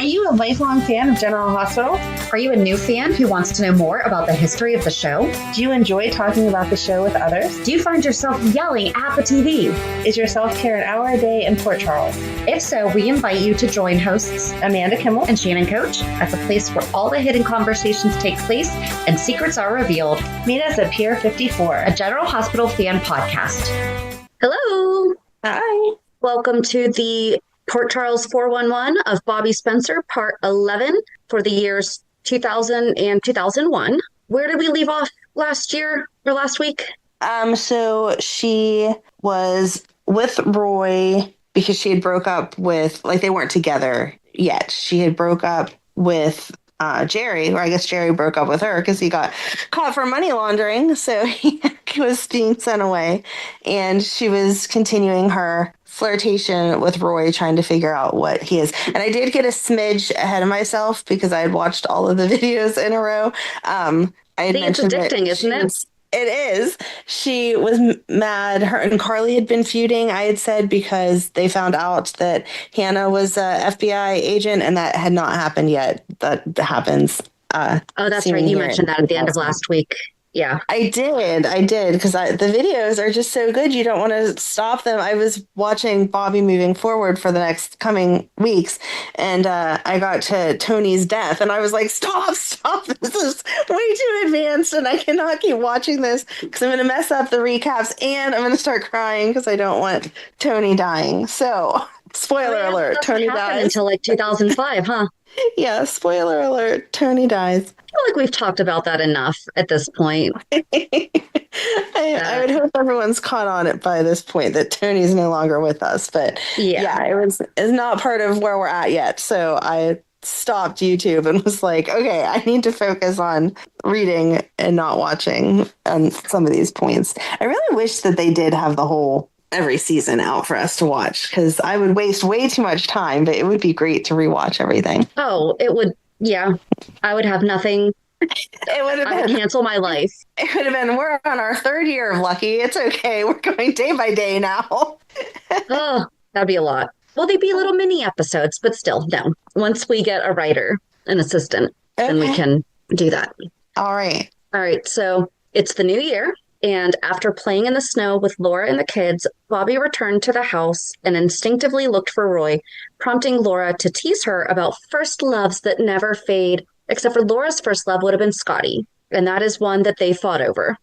Are you a lifelong fan of General Hospital? Are you a new fan who wants to know more about the history of the show? Do you enjoy talking about the show with others? Do you find yourself yelling at the TV? Is your self-care an hour a day in Port Charles? If so, we invite you to join hosts Amanda Kimmel and Shannon Coach at the place where all the hidden conversations take place and secrets are revealed. Meet us at Pier 54, a General Hospital fan podcast. Hello. Hi. Welcome to the Port Charles 411 of Bobbie Spencer, part 11 for the years 2000 and 2001. Where did we leave off last year or last week? So she was with Roy because she had broke up with, like, they weren't together yet. She had broke up with Jerry, or I guess Jerry broke up with her because he got caught for money laundering. So he was being sent away. And she was continuing her flirtation with Roy, trying to figure out what he is. And I did get a smidge ahead of myself because I had watched all of the videos in a row. I had it's addicting, isn't it? It is. She was mad. Her and Carly had been feuding, I had said, because they found out that Hannah was a FBI agent, and that had not happened yet. That happens. Oh, that's right. You mentioned that at the end of last week. Yeah, I did, because the videos are just so good. You don't want to stop them. I was watching Bobbie moving forward for the next coming weeks, and I got to Tony's death, and I was like, stop, this is way too advanced, and I cannot keep watching this because I'm going to mess up the recaps, and I'm going to start crying because I don't want Tony dying. So, spoiler alert, Tony dies. Until like 2005, huh? Yeah, spoiler alert, Tony dies. I feel like we've talked about that enough at this point. I would hope everyone's caught on it by this point that Tony's no longer with us. But yeah, it's not part of where we're at yet. So I stopped YouTube and was like, okay, I need to focus on reading and not watching on some of these points. I really wish that they did have the whole every season out for us to watch, because I would waste way too much time, but it would be great to rewatch everything. Oh, it would. Yeah, I would have nothing. It would have been. I would cancel my life. It would have been, we're on our third year of Lucky. It's okay. We're going day by day now. Oh, that'd be a lot. Well, they'd be little mini episodes, but still, no. Once we get a writer, an assistant, then we can do that. All right. So it's the new year. And after playing in the snow with Laura and the kids, Bobbie returned to the house and instinctively looked for Roy, prompting Laura to tease her about first loves that never fade, except for Laura's first love would have been Scotty. And that is one that they fought over.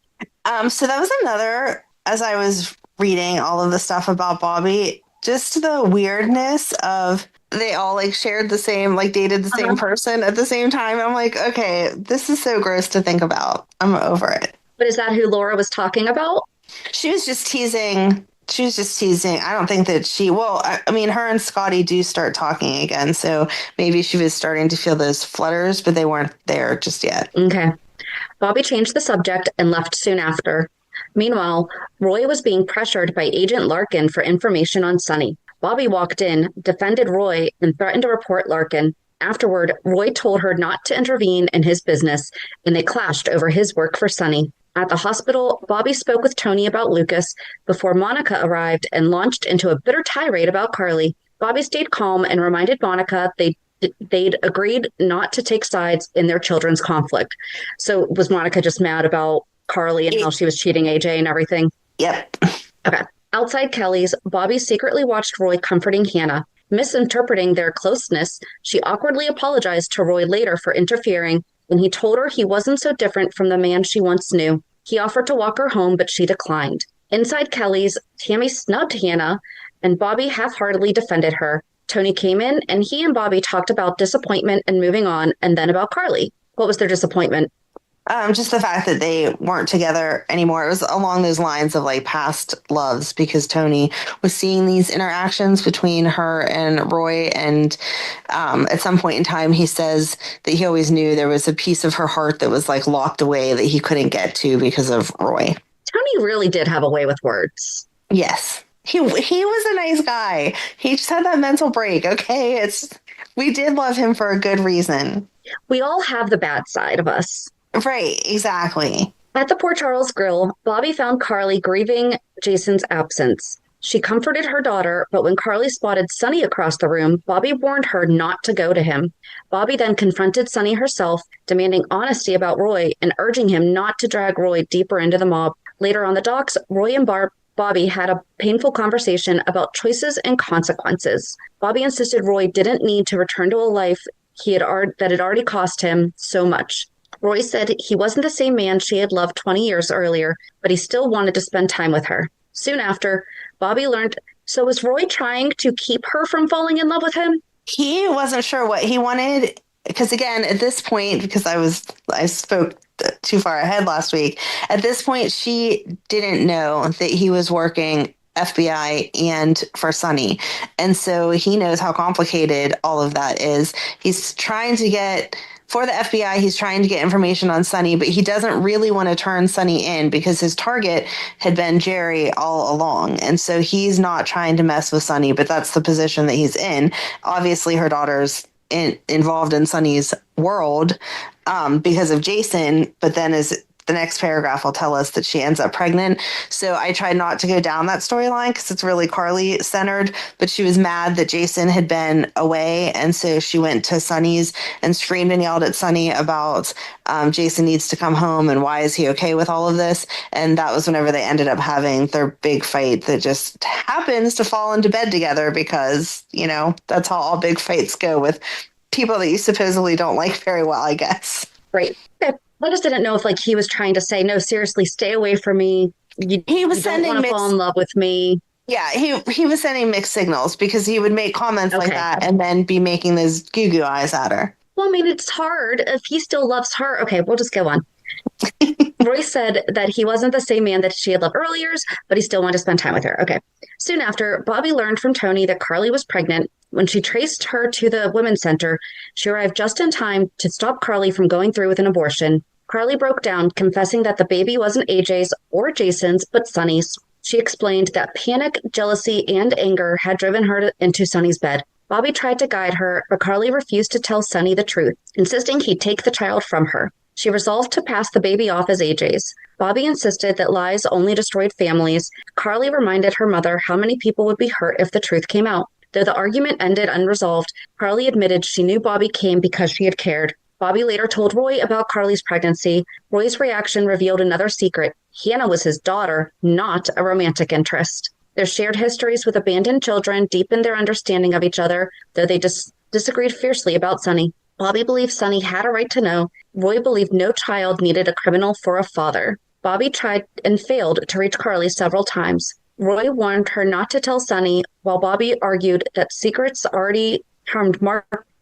So that was another, as I was reading all of the stuff about Bobbie, just the weirdness of they all like shared the same, like dated the same person at the same time. I'm like, okay, this is so gross to think about. I'm over it. But is that who Laura was talking about? She was just teasing. I don't think that I mean, her and Scotty do start talking again. So maybe she was starting to feel those flutters, but they weren't there just yet. Okay. Bobbie changed the subject and left soon after. Meanwhile, Roy was being pressured by Agent Larkin for information on Sonny. Bobbie walked in, defended Roy, and threatened to report Larkin. Afterward, Roy told her not to intervene in his business, and they clashed over his work for Sonny. At the hospital, Bobbie spoke with Tony about Lucas before Monica arrived and launched into a bitter tirade about Carly. Bobbie stayed calm and reminded Monica they'd agreed not to take sides in their children's conflict. So was Monica just mad about Carly and how she was cheating AJ and everything? Yep. Okay. Outside Kelly's, Bobbie secretly watched Roy comforting Hannah. Misinterpreting their closeness, she awkwardly apologized to Roy later for interfering, and he told her he wasn't so different from the man she once knew. He offered to walk her home, but she declined. Inside Kelly's, Tammy snubbed Hannah, and Bobbie half-heartedly defended her. Tony came in, and he and Bobbie talked about disappointment and moving on, and then about Carly. What was their disappointment? Just the fact that they weren't together anymore. It was along those lines of like past loves, because Tony was seeing these interactions between her and Roy. And at some point in time, he says that he always knew there was a piece of her heart that was like locked away that he couldn't get to because of Roy. Tony really did have a way with words. Yes. He was a nice guy. He just had that mental break. Okay. We did love him for a good reason. We all have the bad side of us. Right, exactly. At the Port Charles Grill, Bobbie found Carly grieving Jason's absence. She comforted her daughter, but when Carly spotted Sonny across the room, Bobbie warned her not to go to him. Bobbie then confronted Sonny herself, demanding honesty about Roy and urging him not to drag Roy deeper into the mob. Later on the docks, Roy and Bobbie had a painful conversation about choices and consequences. Bobbie insisted Roy didn't need to return to a life that had already cost him so much. Roy said he wasn't the same man she had loved 20 years earlier, but he still wanted to spend time with her. Soon after, Bobbie learned, so was Roy trying to keep her from falling in love with him? He wasn't sure what he wanted, because again, at this point, because I spoke too far ahead last week, at this point, she didn't know that he was working FBI and for Sonny. And so he knows how complicated all of that is. He's trying to get, for the FBI, he's trying to get information on Sonny, but he doesn't really want to turn Sonny in because his target had been Jerry all along. And so he's not trying to mess with Sonny, but that's the position that he's in. Obviously, her daughter's involved in Sonny's world because of Jason, but then as the next paragraph will tell us that she ends up pregnant. So I tried not to go down that storyline because it's really Carly centered, but she was mad that Jason had been away. And so she went to Sonny's and screamed and yelled at Sonny about Jason needs to come home and why is he okay with all of this? And that was whenever they ended up having their big fight that just happens to fall into bed together because, that's how all big fights go with people that you supposedly don't like very well, I guess. Right. Okay. I just didn't know if he was trying to say, no, seriously, stay away from me. He was don't want to fall in love with me. Yeah, he was sending mixed signals because he would make comments like that and then be making those goo-goo eyes at her. Well, I mean, it's hard. If he still loves her, okay, we'll just go on. Roy said that he wasn't the same man that she had loved earlier, but he still wanted to spend time with her. Okay. Soon after, Bobbie learned from Tony that Carly was pregnant. When she traced her to the women's center, she arrived just in time to stop Carly from going through with an abortion. Carly broke down, confessing that the baby wasn't AJ's or Jason's, but Sonny's. She explained that panic, jealousy, and anger had driven her into Sonny's bed. Bobbie tried to guide her, but Carly refused to tell Sonny the truth, insisting he'd take the child from her. She resolved to pass the baby off as AJ's. Bobbie insisted that lies only destroyed families. Carly reminded her mother how many people would be hurt if the truth came out. Though the argument ended unresolved, Carly admitted she knew Bobbie came because she had cared. Bobbie later told Roy about Carly's pregnancy. Roy's reaction revealed another secret. Hannah was his daughter, not a romantic interest. Their shared histories with abandoned children deepened their understanding of each other, though they disagreed fiercely about Sonny. Bobbie believed Sonny had a right to know. Roy believed no child needed a criminal for a father. Bobbie tried and failed to reach Carly several times. Roy warned her not to tell Sonny, while Bobbie argued that secrets already harmed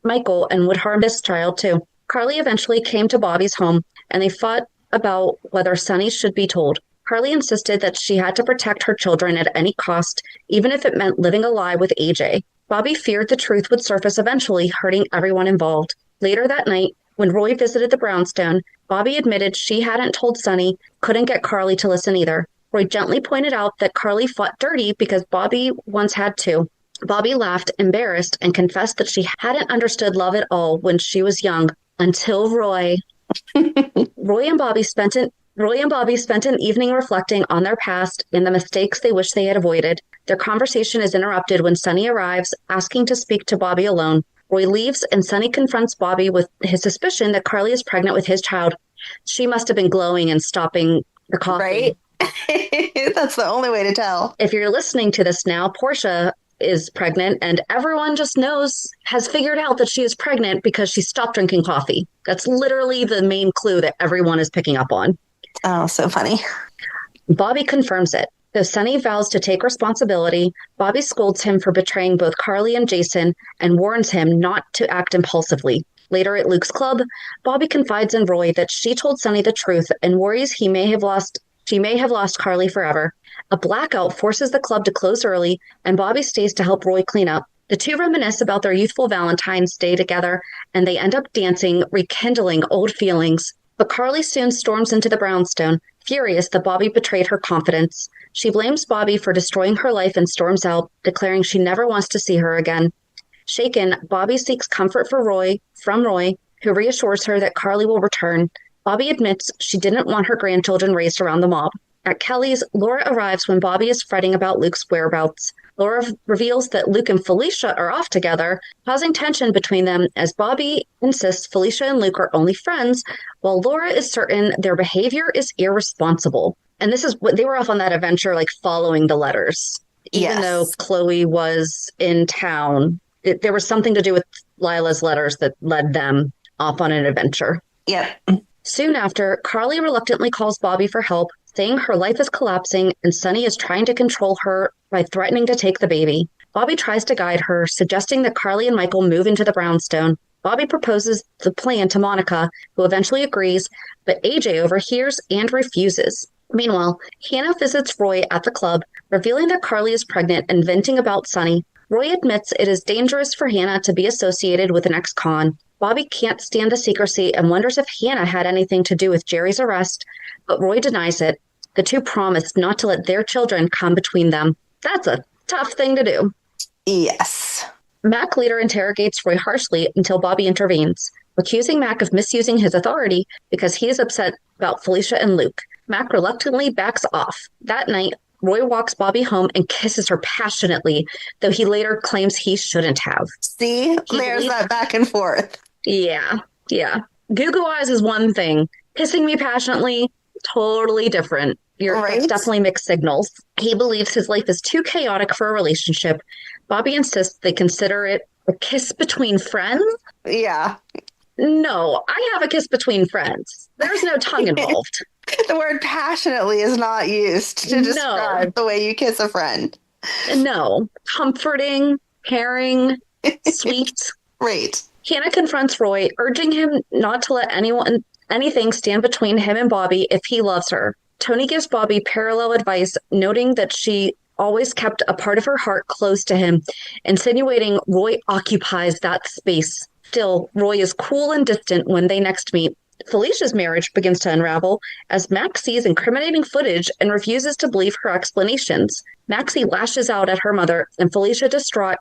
Michael and would harm this child too. Carly eventually came to Bobbie's home, and they fought about whether Sonny should be told. Carly insisted that she had to protect her children at any cost, even if it meant living a lie with AJ. Bobbie feared the truth would surface eventually, hurting everyone involved. Later that night, when Roy visited the brownstone, Bobbie admitted she hadn't told Sonny, couldn't get Carly to listen either. Roy gently pointed out that Carly fought dirty because Bobbie once had too. Bobbie laughed, embarrassed, and confessed that she hadn't understood love at all when she was young, until Roy. Roy and Bobbie spent an evening reflecting on their past and the mistakes they wish they had avoided. Their conversation is interrupted when Sonny arrives, asking to speak to Bobbie alone. Roy leaves, and Sonny confronts Bobbie with his suspicion that Carly is pregnant with his child. She must have been glowing and stopping the coffee. Right? That's the only way to tell. If you're listening to this now, Portia is pregnant, and everyone just has figured out that she is pregnant because she stopped drinking coffee. That's literally the main clue that everyone is picking up on. Oh, so funny. Bobbie confirms it. Though Sonny vows to take responsibility, Bobbie scolds him for betraying both Carly and Jason and warns him not to act impulsively. Later at Luke's club, Bobbie confides in Roy that she told Sonny the truth and worries she may have lost Carly forever. A blackout forces the club to close early, and Bobbie stays to help Roy clean up. The two reminisce about their youthful Valentine's Day together, and they end up dancing, rekindling old feelings. But Carly soon storms into the brownstone, furious that Bobbie betrayed her confidence. She blames Bobbie for destroying her life and storms out, declaring she never wants to see her again. Shaken, Bobbie seeks comfort from Roy, who reassures her that Carly will return. Bobbie admits she didn't want her grandchildren raised around the mob. At Kelly's, Laura arrives when Bobbie is fretting about Luke's whereabouts. Laura reveals that Luke and Felicia are off together, causing tension between them as Bobbie insists Felicia and Luke are only friends, while Laura is certain their behavior is irresponsible. And this is what they were off on that adventure, like following the letters. Even though Chloe was in town, there was something to do with Lila's letters that led them off on an adventure. Yep. Soon after, Carly reluctantly calls Bobbie for help, saying her life is collapsing and Sonny is trying to control her by threatening to take the baby. Bobbie tries to guide her, suggesting that Carly and Michael move into the brownstone. Bobbie proposes the plan to Monica, who eventually agrees, but AJ overhears and refuses. Meanwhile, Hannah visits Roy at the club, revealing that Carly is pregnant and venting about Sonny. Roy admits it is dangerous for Hannah to be associated with an ex-con. Bobbie can't stand the secrecy and wonders if Hannah had anything to do with Jerry's arrest, but Roy denies it. The two promise not to let their children come between them. That's a tough thing to do. Yes. Mac later interrogates Roy harshly until Bobbie intervenes, accusing Mac of misusing his authority because he is upset about Felicia and Luke. Mac reluctantly backs off. That night, Roy walks Bobbie home and kisses her passionately, though he later claims he shouldn't have. See, there's that back and forth. Yeah. Goo goo eyes is one thing. Kissing me passionately, totally different. It's definitely mixed signals. He believes his life is too chaotic for a relationship. Bobbie insists they consider it a kiss between friends. Yeah. No, I have a kiss between friends. There's no tongue involved. The word passionately is not used to describe the way you kiss a friend. No. Comforting, caring, sweet. Right. Hannah confronts Roy, urging him not to let anything stand between him and Bobbie if he loves her. Tony gives Bobbie parallel advice, noting that she always kept a part of her heart close to him, insinuating Roy occupies that space. Still, Roy is cool and distant when they next meet. Felicia's marriage begins to unravel as Max sees incriminating footage and refuses to believe her explanations. Maxie lashes out at her mother, and Felicia, distraught,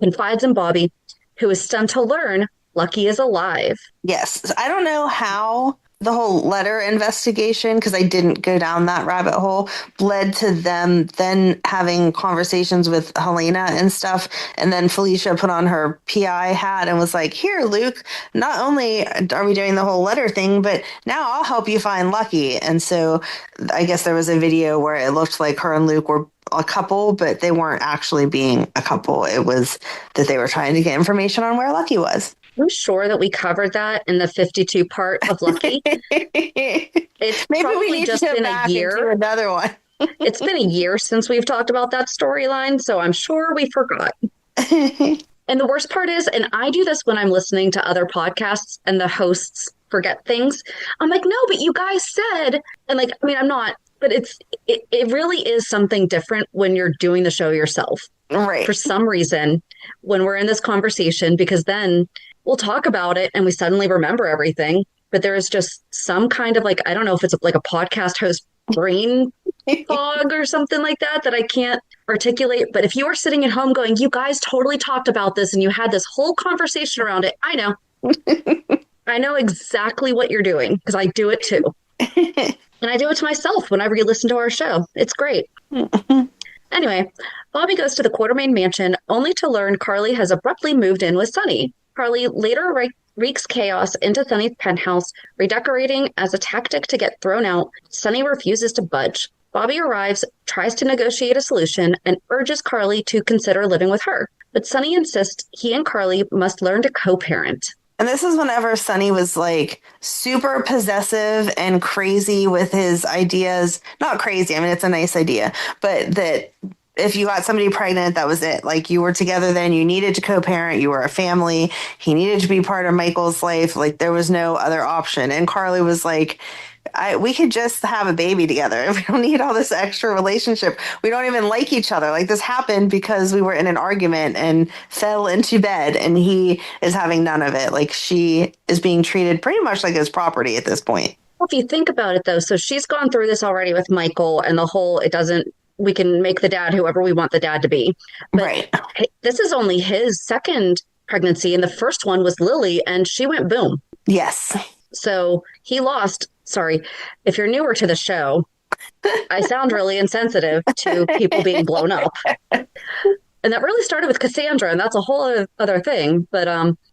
confides in Bobbie, who is stunned to learn Lucky is alive. Yes. I don't know how the whole letter investigation, because I didn't go down that rabbit hole, led to them then having conversations with Helena and stuff. And then Felicia put on her PI hat and was like, here, Luke, not only are we doing the whole letter thing, but now I'll help you find Lucky. And so I guess there was a video where it looked like her and Luke were a couple, but they weren't actually being a couple. It was that they were trying to get information on where Lucky was. I'm sure that we covered that in the 52 part of Lucky. It's maybe probably we need just to go been back a year. and do another one. It's been a year since we've talked about that storyline, so I'm sure we forgot. And the worst part is, and I do this when I'm listening to other podcasts and the hosts forget things. I'm like, no, but you guys said, and like, I mean, I'm not, but it really is something different when you're doing the show yourself. Right. For some reason, when we're in this conversation, because then we'll talk about it and we suddenly remember everything. But there is just some kind of like, I don't know if it's like a podcast host brain fog or something like that I can't articulate. But if you are sitting at home going, you guys totally talked about this and you had this whole conversation around it, I know. I know exactly what you're doing because I do it too. And I do it to myself when I re-listen to our show. It's great. Anyway, Bobbie goes to the Quartermain mansion only to learn Carly has abruptly moved in with Sonny. Carly later wreaks chaos into Sonny's penthouse, redecorating as a tactic to get thrown out. Sonny refuses to budge. Bobbie arrives, tries to negotiate a solution, and urges Carly to consider living with her. But Sonny insists he and Carly must learn to co-parent. And this is whenever Sonny was like super possessive and crazy with his ideas. Not crazy, I mean, it's a nice idea, but that if you got somebody pregnant, that was it. Like you were together then, you needed to co-parent, you were a family, he needed to be part of Michael's life. Like there was no other option. And Carly was like, we could just have a baby together. We don't need all this extra relationship. We don't even like each other. Like this happened because we were in an argument and fell into bed and he is having none of it. Like she is being treated pretty much like his property at this point. Well, if you think about it though, so she's gone through this already with Michael and the whole, we can make the dad whoever we want the dad to be. But right. This is only his second pregnancy and the first one was Lily and she went boom. Yes. So he lost. Sorry, if you're newer to the show, I sound really insensitive to people being blown up. And that really started with Cassandra, and that's a whole other thing. But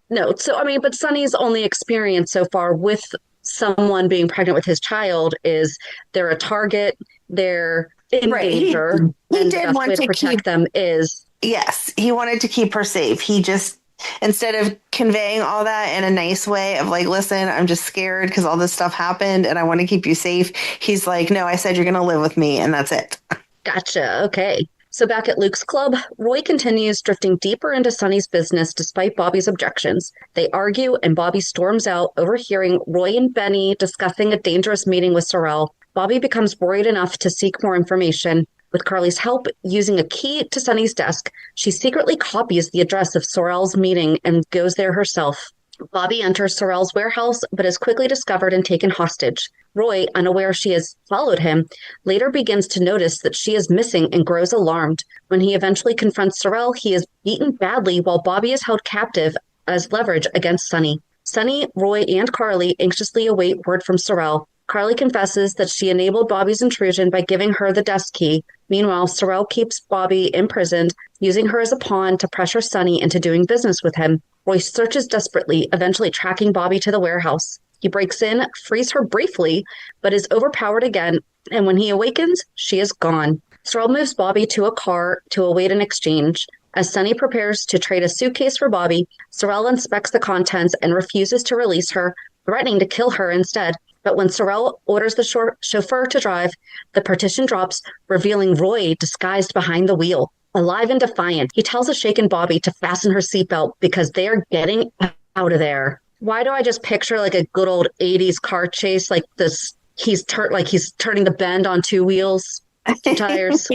no, so I mean, but Sonny's only experience so far with someone being pregnant with his child is they're a target, they're in Right. danger, He and the did best want way to to protect keep, them is yes, he wanted to keep her safe. He just, instead of conveying all that in a nice way of like, listen, I'm just scared because all this stuff happened and I want to keep you safe. He's like, no, I said you're going to live with me and that's it. gotcha. Okay. So back at Luke's club, Roy continues drifting deeper into Sonny's business despite Bobbie's objections. They argue, and Bobbie storms out, overhearing Roy and Benny discussing a dangerous meeting with Sorel. Bobbie becomes worried enough to seek more information. With Carly's help, using a key to Sonny's desk, she secretly copies the address of Sorel's meeting and goes there herself. Bobbie enters Sorel's warehouse, but is quickly discovered and taken hostage. Roy, unaware she has followed him, later begins to notice that she is missing and grows alarmed. When he eventually confronts Sorel, he is beaten badly while Bobbie is held captive as leverage against Sonny. Sonny, Roy, and Carly anxiously await word from Sorel. Carly confesses that she enabled Bobbie's intrusion by giving her the desk key. Meanwhile, Sorel keeps Bobbie imprisoned, using her as a pawn to pressure Sonny into doing business with him. Roy searches desperately, eventually tracking Bobbie to the warehouse. He breaks in, frees her briefly, but is overpowered again, and when he awakens, she is gone. Sorel moves Bobbie to a car to await an exchange. As Sonny prepares to trade a suitcase for Bobbie, Sorel inspects the contents and refuses to release her, threatening to kill her instead. But when Sorel orders the chauffeur to drive, the partition drops, revealing Roy disguised behind the wheel. Alive and defiant, he tells a shaken Bobbie to fasten her seatbelt because they are getting out of there. Why do I just picture like a good old 80s car chase like this? He's turning the bend on two wheels, two tires.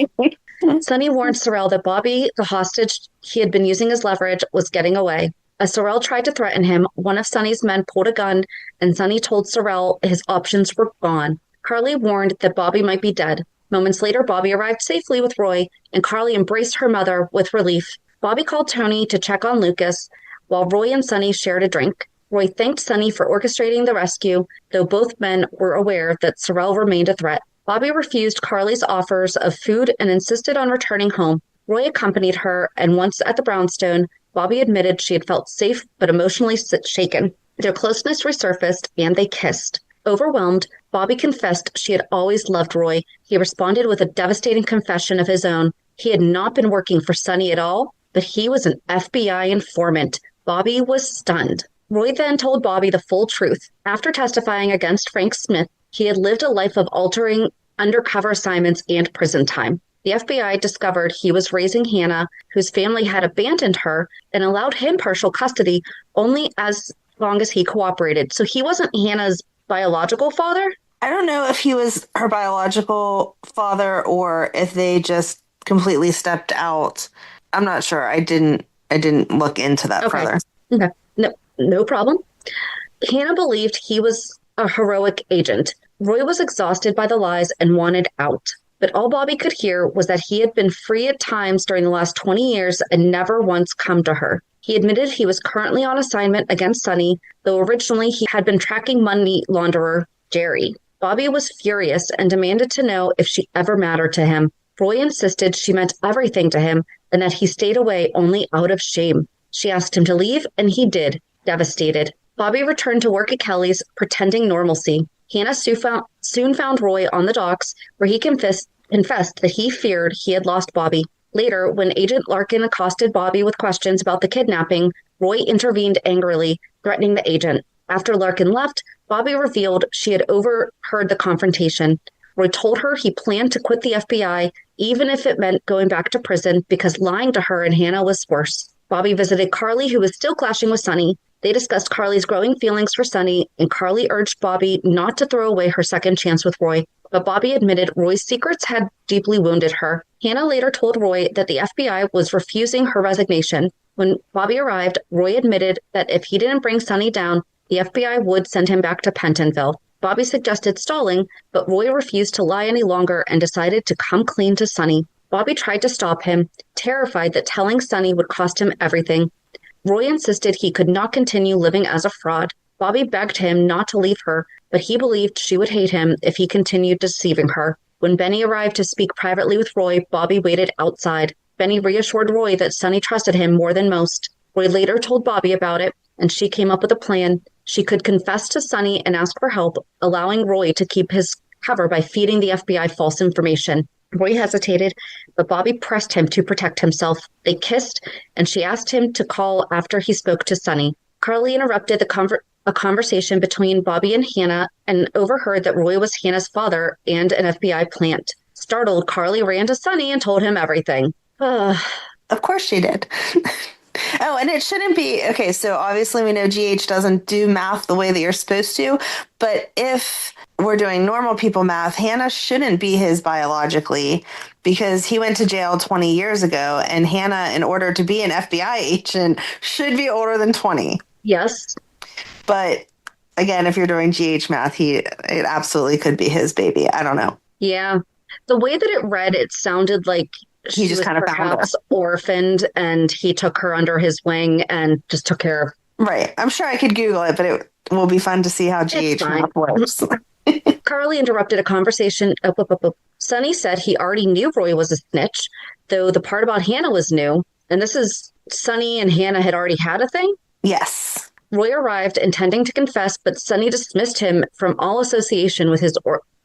Sonny warned Sorel that Bobbie, the hostage he had been using as leverage, was getting away. As Sorel tried to threaten him, one of Sonny's men pulled a gun, and Sonny told Sorel his options were gone. Carly warned that Bobbie might be dead. Moments later, Bobbie arrived safely with Roy, and Carly embraced her mother with relief. Bobbie called Tony to check on Lucas, while Roy and Sonny shared a drink. Roy thanked Sonny for orchestrating the rescue, though both men were aware that Sorel remained a threat. Bobbie refused Carly's offers of food and insisted on returning home. Roy accompanied her, and once at the brownstone, Bobbie admitted she had felt safe but emotionally shaken. Their closeness resurfaced, and they kissed. Overwhelmed, Bobbie confessed she had always loved Roy. He responded with a devastating confession of his own. He had not been working for Sonny at all, but he was an FBI informant. Bobbie was stunned. Roy then told Bobbie the full truth. After testifying against Frank Smith, he had lived a life of altering undercover assignments and prison time. The FBI discovered he was raising Hannah, whose family had abandoned her, and allowed him partial custody only as long as he cooperated. So he wasn't Hannah's biological father? I don't know if he was her biological father or if they just completely stepped out. I'm not sure. I didn't look into that further. Okay. No problem. Hannah believed he was a heroic agent. Roy was exhausted by the lies and wanted out. But all Bobbie could hear was that he had been free at times during the last 20 years and never once come to her. He admitted he was currently on assignment against Sonny, though originally he had been tracking money launderer Jerry. Bobbie was furious and demanded to know if she ever mattered to him. Roy insisted she meant everything to him and that he stayed away only out of shame. She asked him to leave, and he did, devastated. Bobbie returned to work at Kelly's, pretending normalcy. Hannah soon found Roy on the docks, where he confessed that he feared he had lost Bobbie. Later, when Agent Larkin accosted Bobbie with questions about the kidnapping, Roy intervened angrily, threatening the agent. After Larkin left, Bobbie revealed she had overheard the confrontation. Roy told her he planned to quit the FBI, even if it meant going back to prison, because lying to her and Hannah was worse. Bobbie visited Carly, who was still clashing with Sonny. They discussed Carly's growing feelings for Sonny, and Carly urged Bobbie not to throw away her second chance with Roy. But Bobbie admitted Roy's secrets had deeply wounded her. Hannah later told Roy that the FBI was refusing her resignation. When Bobbie arrived, Roy admitted that if he didn't bring Sonny down, the FBI would send him back to Pentonville. Bobbie suggested stalling, but Roy refused to lie any longer and decided to come clean to Sonny. Bobbie tried to stop him, terrified that telling Sonny would cost him everything. Roy insisted he could not continue living as a fraud. Bobbie begged him not to leave her, but he believed she would hate him if he continued deceiving her. When Benny arrived to speak privately with Roy, Bobbie waited outside. Benny reassured Roy that Sonny trusted him more than most. Roy later told Bobbie about it, and she came up with a plan. She could confess to Sonny and ask for help, allowing Roy to keep his cover by feeding the FBI false information. Roy hesitated, but Bobbie pressed him to protect himself. They kissed, and she asked him to call after he spoke to Sonny. Carly interrupted a conversation between Bobbie and Hannah and overheard that Roy was Hannah's father and an FBI plant. Startled, Carly ran to Sonny and told him everything. Of course she did. Oh, and it shouldn't be. Okay, so obviously we know GH doesn't do math the way that you're supposed to, but if we're doing normal people math, Hannah shouldn't be his biologically because he went to jail 20 years ago, and Hannah, in order to be an FBI agent, should be older than 20. Yes. But again, if you're doing GH math, it absolutely could be his baby. I don't know. Yeah. The way that it read, it sounded like he just kind of found her. Orphaned, and he took her under his wing and just took care of. Right. I'm sure I could Google it, but it will be fun to see how GH math works. Carly interrupted a conversation. Sonny said he already knew Roy was a snitch, though the part about Hannah was new. And this is Sonny and Hannah had already had a thing? Yes. Roy arrived intending to confess, but Sonny dismissed him from all association with his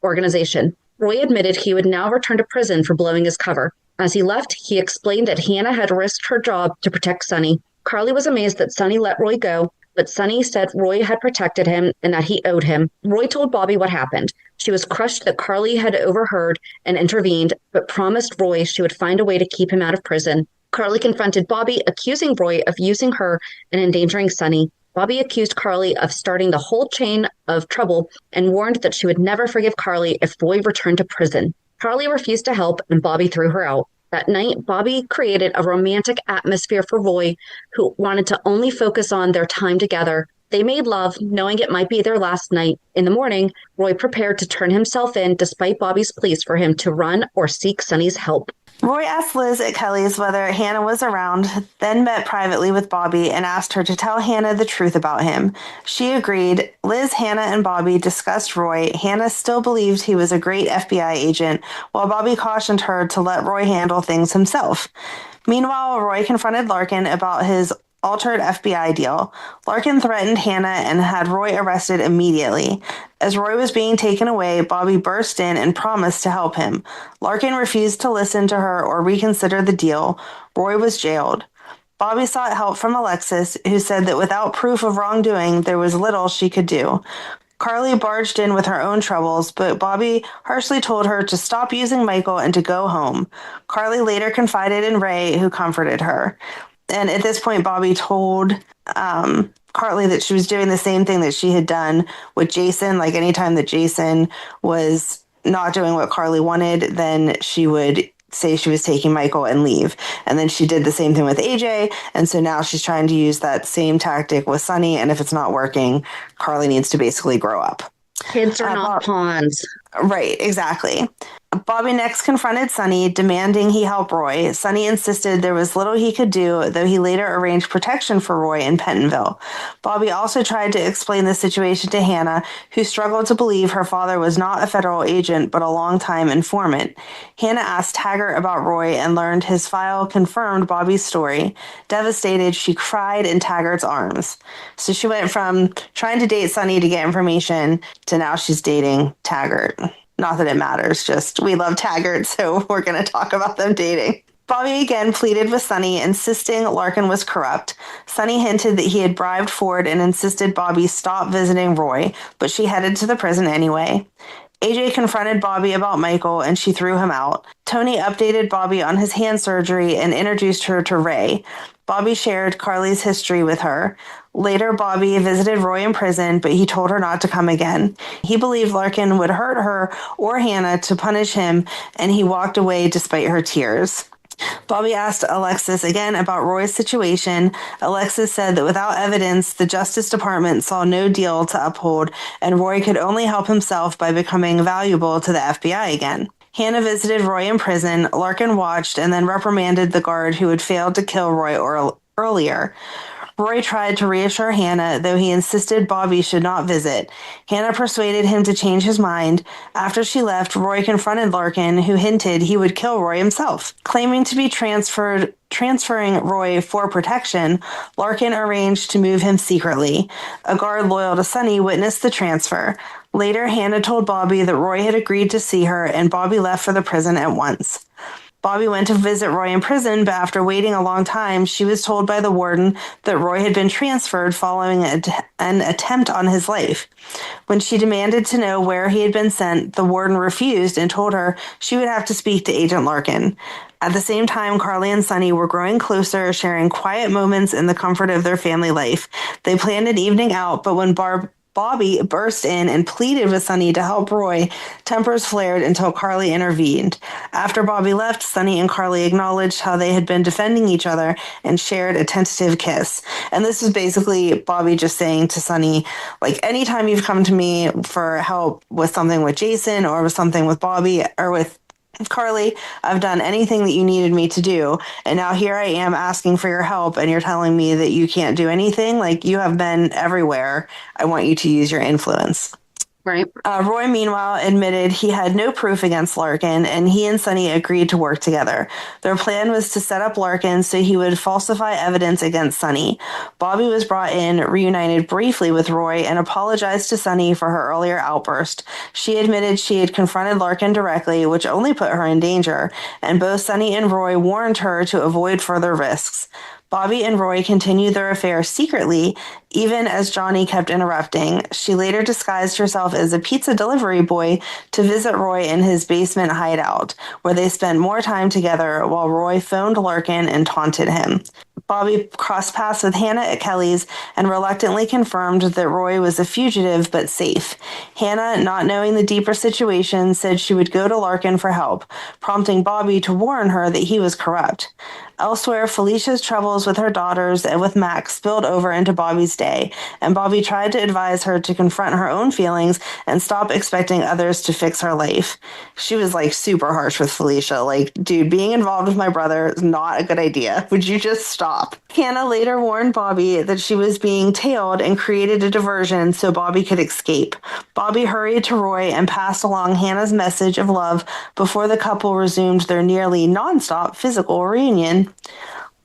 organization. Roy admitted he would now return to prison for blowing his cover. As he left, he explained that Hannah had risked her job to protect Sonny. Carly was amazed that Sonny let Roy go, but Sonny said Roy had protected him and that he owed him. Roy told Bobbie what happened. She was crushed that Carly had overheard and intervened, but promised Roy she would find a way to keep him out of prison. Carly confronted Bobbie, accusing Roy of using her and endangering Sonny. Bobbie accused Carly of starting the whole chain of trouble and warned that she would never forgive Carly if Roy returned to prison. Carly refused to help, and Bobbie threw her out. That night, Bobbie created a romantic atmosphere for Roy, who wanted to only focus on their time together. They made love, knowing it might be their last night. In the morning, Roy prepared to turn himself in despite Bobbie's pleas for him to run or seek Sonny's help. Roy asked Liz at Kelly's whether Hannah was around, then met privately with Bobbie and asked her to tell Hannah the truth about him. She agreed. Liz, Hannah, and Bobbie discussed Roy. Hannah still believed he was a great FBI agent, while Bobbie cautioned her to let Roy handle things himself. Meanwhile, Roy confronted Larkin about his altered FBI deal. Larkin threatened Hannah and had Roy arrested immediately. As Roy was being taken away, Bobbie burst in and promised to help him. Larkin refused to listen to her or reconsider the deal. Roy was jailed. Bobbie sought help from Alexis, who said that without proof of wrongdoing, there was little she could do. Carly barged in with her own troubles, but Bobbie harshly told her to stop using Michael and to go home. Carly later confided in Ray, who comforted her. And at this point, Bobbie told Carly that she was doing the same thing that she had done with Jason. Like anytime that Jason was not doing what Carly wanted, then she would say she was taking Michael and leave. And then she did the same thing with AJ. And so now she's trying to use that same tactic with Sonny. And if it's not working, Carly needs to basically grow up. Kids are not pawns. Right, exactly. Bobbie next confronted Sonny, demanding he help Roy. Sonny insisted there was little he could do, though he later arranged protection for Roy in Pentonville. Bobbie also tried to explain the situation to Hannah, who struggled to believe her father was not a federal agent, but a longtime informant. Hannah asked Taggart about Roy and learned his file confirmed Bobbie's story. Devastated, she cried in Taggart's arms. So she went from trying to date Sonny to get information to now she's dating Taggart. Not that it matters, just we love Taggart, so we're going to talk about them dating. Bobbie again pleaded with Sonny, insisting Larkin was corrupt. Sonny hinted that he had bribed Ford and insisted Bobbie stop visiting Roy, but she headed to the prison anyway. AJ confronted Bobbie about Michael, and she threw him out. Tony updated Bobbie on his hand surgery and introduced her to Ray. Bobbie shared Carly's history with her. Later, Bobbie visited Roy in prison, but he told her not to come again. He believed Larkin would hurt her or Hannah to punish him, and he walked away despite her tears. Bobbie asked Alexis again about Roy's situation. Alexis said that without evidence, the Justice Department saw no deal to uphold, and Roy could only help himself by becoming valuable to the FBI again. Hannah visited Roy in prison. Larkin watched and then reprimanded the guard who had failed to kill Roy earlier. Roy tried to reassure Hannah, though he insisted Bobbie should not visit. Hannah persuaded him to change his mind. After she left, Roy confronted Larkin, who hinted he would kill Roy himself. Claiming to be transferring Roy for protection, Larkin arranged to move him secretly. A guard loyal to Sonny witnessed the transfer. Later, Hannah told Bobbie that Roy had agreed to see her, and Bobbie left for the prison at once. Bobbie went to visit Roy in prison, but after waiting a long time, she was told by the warden that Roy had been transferred following an attempt on his life. When she demanded to know where he had been sent, the warden refused and told her she would have to speak to Agent Larkin. At the same time, Carly and Sonny were growing closer, sharing quiet moments in the comfort of their family life. They planned an evening out, but when Bobbie burst in and pleaded with Sonny to help Roy, tempers flared until Carly intervened. After Bobbie left, Sonny and Carly acknowledged how they had been defending each other and shared a tentative kiss. And this is basically Bobbie just saying to Sonny, like, anytime you've come to me for help with something with Jason or with something with Bobbie or with Carly, I've done anything that you needed me to do, and now here I am asking for your help, and you're telling me that you can't do anything? Like, you have been everywhere. I want you to use your influence. Right. Roy, meanwhile, admitted he had no proof against Larkin, and he and Sonny agreed to work together. Their plan was to set up Larkin so he would falsify evidence against Sonny. Bobbie was brought in, reunited briefly with Roy, and apologized to Sonny for her earlier outburst. She admitted she had confronted Larkin directly, which only put her in danger, and both Sonny and Roy warned her to avoid further risks. Bobbie and Roy continued their affair secretly, even as Johnny kept interrupting. She later disguised herself as a pizza delivery boy to visit Roy in his basement hideout, where they spent more time together while Roy phoned Larkin and taunted him. Bobbie crossed paths with Hannah at Kelly's and reluctantly confirmed that Roy was a fugitive but safe. Hannah, not knowing the deeper situation, said she would go to Larkin for help, prompting Bobbie to warn her that he was corrupt. Elsewhere, Felicia's troubles with her daughters and with Max spilled over into Bobbie's day, and Bobbie tried to advise her to confront her own feelings and stop expecting others to fix her life. She was like super harsh with Felicia, like, dude, being involved with my brother is not a good idea. Would you just stop? Hannah later warned Bobbie that she was being tailed and created a diversion so Bobbie could escape. Bobbie hurried to Roy and passed along Hannah's message of love before the couple resumed their nearly nonstop physical reunion.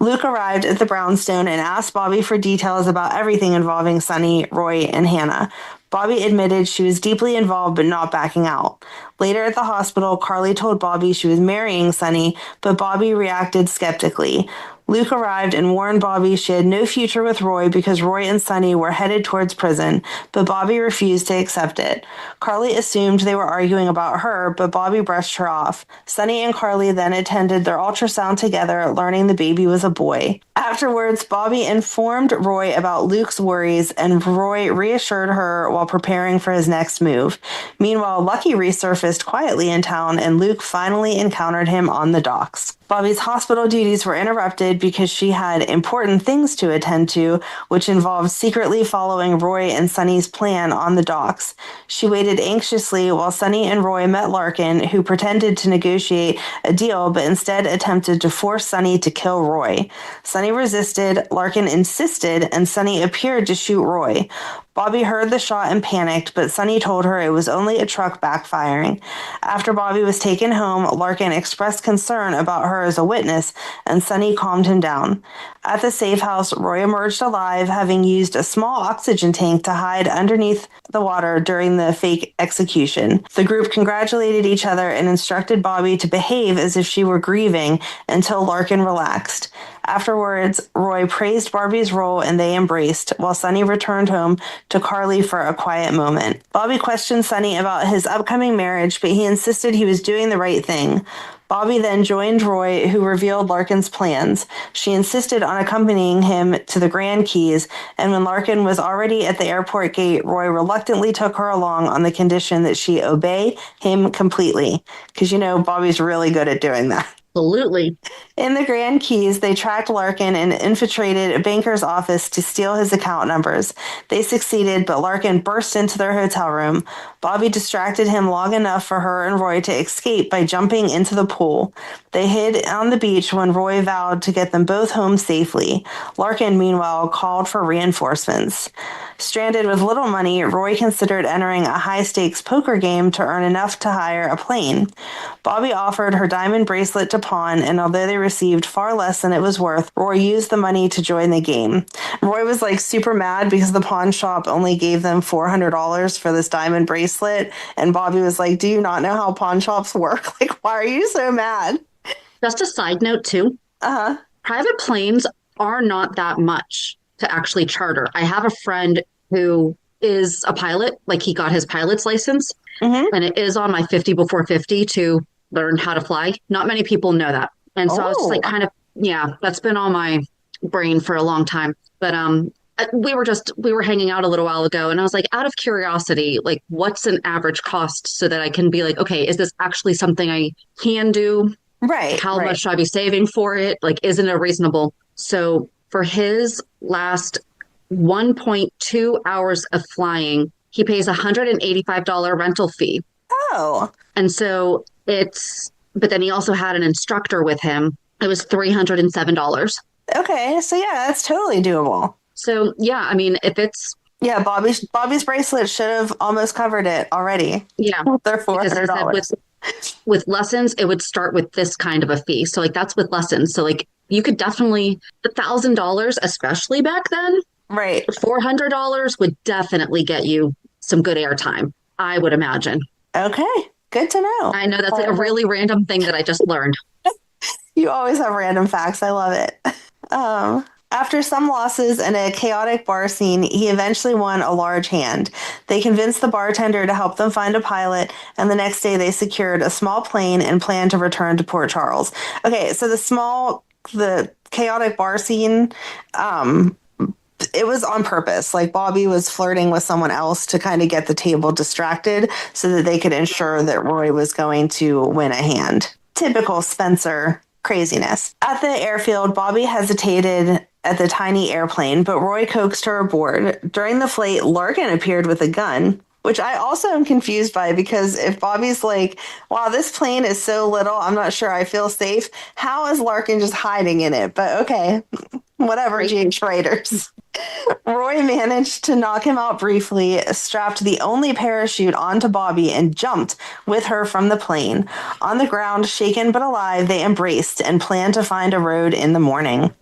Luke arrived at the brownstone and asked Bobbie for details about everything involving Sonny, Roy, and Hannah. Bobbie admitted she was deeply involved but not backing out. Later at the hospital, Carly told Bobbie she was marrying Sonny, but Bobbie reacted skeptically. Luke arrived and warned Bobbie she had no future with Roy because Roy and Sonny were headed towards prison, but Bobbie refused to accept it. Carly assumed they were arguing about her, but Bobbie brushed her off. Sonny and Carly then attended their ultrasound together, learning the baby was a boy. Afterwards, Bobbie informed Roy about Luke's worries, and Roy reassured her while preparing for his next move. Meanwhile, Lucky resurfaced quietly in town, and Luke finally encountered him on the docks. Bobbie's hospital duties were interrupted because she had important things to attend to, which involved secretly following Roy and Sonny's plan on the docks. She waited anxiously while Sonny and Roy met Larkin, who pretended to negotiate a deal but instead attempted to force Sonny to kill Roy. Sonny resisted, Larkin insisted, and Sonny appeared to shoot Roy. Bobbie heard the shot and panicked, but Sonny told her it was only a truck backfiring. After Bobbie was taken home, Larkin expressed concern about her as a witness, and Sonny calmed him down. At the safe house, Roy emerged alive, having used a small oxygen tank to hide underneath the water during the fake execution. The group congratulated each other and instructed Bobbie to behave as if she were grieving until Larkin relaxed. Afterwards, Roy praised Barbie's role and they embraced, while Sonny returned home to Carly for a quiet moment. Bobbie questioned Sonny about his upcoming marriage, but he insisted he was doing the right thing. Bobbie then joined Roy, who revealed Larkin's plans. She insisted on accompanying him to the Grand Keys, and when Larkin was already at the airport gate, Roy reluctantly took her along on the condition that she obey him completely. Because, you know, Bobbie's really good at doing that. Absolutely. In the Grand Keys, they tracked Larkin and infiltrated a banker's office to steal his account numbers. They succeeded, but Larkin burst into their hotel room. Bobbie distracted him long enough for her and Roy to escape by jumping into the pool. They hid on the beach when Roy vowed to get them both home safely. Larkin, meanwhile, called for reinforcements. Stranded with little money, Roy considered entering a high-stakes poker game to earn enough to hire a plane. Bobbie offered her diamond bracelet to pawn, and although they received far less than it was worth, Roy used the money to join the game. Roy was like super mad because the pawn shop only gave them $400 for this diamond bracelet, and Bobbie was like, "Do you not know how pawn shops work? Like, why are you so mad?" Just a side note, too. Uh-huh. Private planes are not that much to actually charter. I have a friend who is a pilot, like he got his pilot's license, and it is on my 50 before 50 to learn how to fly. Not many people know that. And so I was just like kind of, yeah, that's been on my brain for a long time. But we were hanging out a little while ago and I was like, out of curiosity, like what's an average cost so that I can be like, okay, is this actually something I can do? Right. How much should I be saving for it? Like, isn't it reasonable? So for his last 1.2 hours of flying, he pays $185 rental fee. Oh. And so but then he also had an instructor with him. It was $307. Okay. So yeah, that's totally doable. So yeah, I mean, if it's Yeah, Bobbie's bracelet should have almost covered it already. yeah, They're $400. With lessons, it would start with this kind of a fee. So like that's with lessons. So like you could definitely $1,000, especially back then. Right. $400 would definitely get you some good airtime, I would imagine. Okay. Good to know. I know that's like a really random thing that I just learned. You always have random facts. I love it. After some losses and a chaotic bar scene, he eventually won a large hand. They convinced the bartender to help them find a pilot, and the next day they secured a small plane and planned to return to Port Charles. Okay, so the chaotic bar scene, it was on purpose. Like Bobbie was flirting with someone else to kind of get the table distracted so that they could ensure that Roy was going to win a hand. Typical Spencer craziness. At the airfield, Bobbie hesitated at the tiny airplane, but Roy coaxed her aboard. During the flight, Larkin appeared with a gun, which I also am confused by because if Bobbie's like, wow, this plane is so little, I'm not sure I feel safe, how is Larkin just hiding in it? But okay, whatever, G.H. Writers. Roy managed to knock him out briefly, strapped the only parachute onto Bobbie, and jumped with her from the plane. On the ground, shaken but alive, they embraced and planned to find a road in the morning.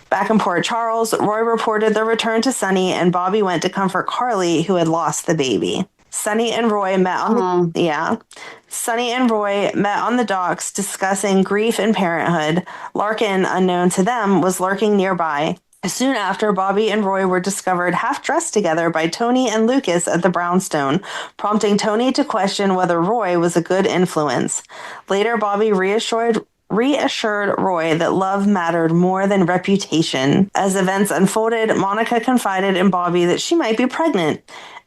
Back in Port Charles, Roy reported their return to Sonny, and Bobbie went to comfort Carly, who had lost the baby. Sonny and Roy met on the docks discussing grief and parenthood. Larkin, unknown to them, was lurking nearby. Soon after, Bobbie and Roy were discovered half-dressed together by Tony and Lucas at the brownstone, prompting Tony to question whether Roy was a good influence. Later, Bobbie reassured Roy that love mattered more than reputation. As events unfolded, Monica confided in Bobbie that she might be pregnant,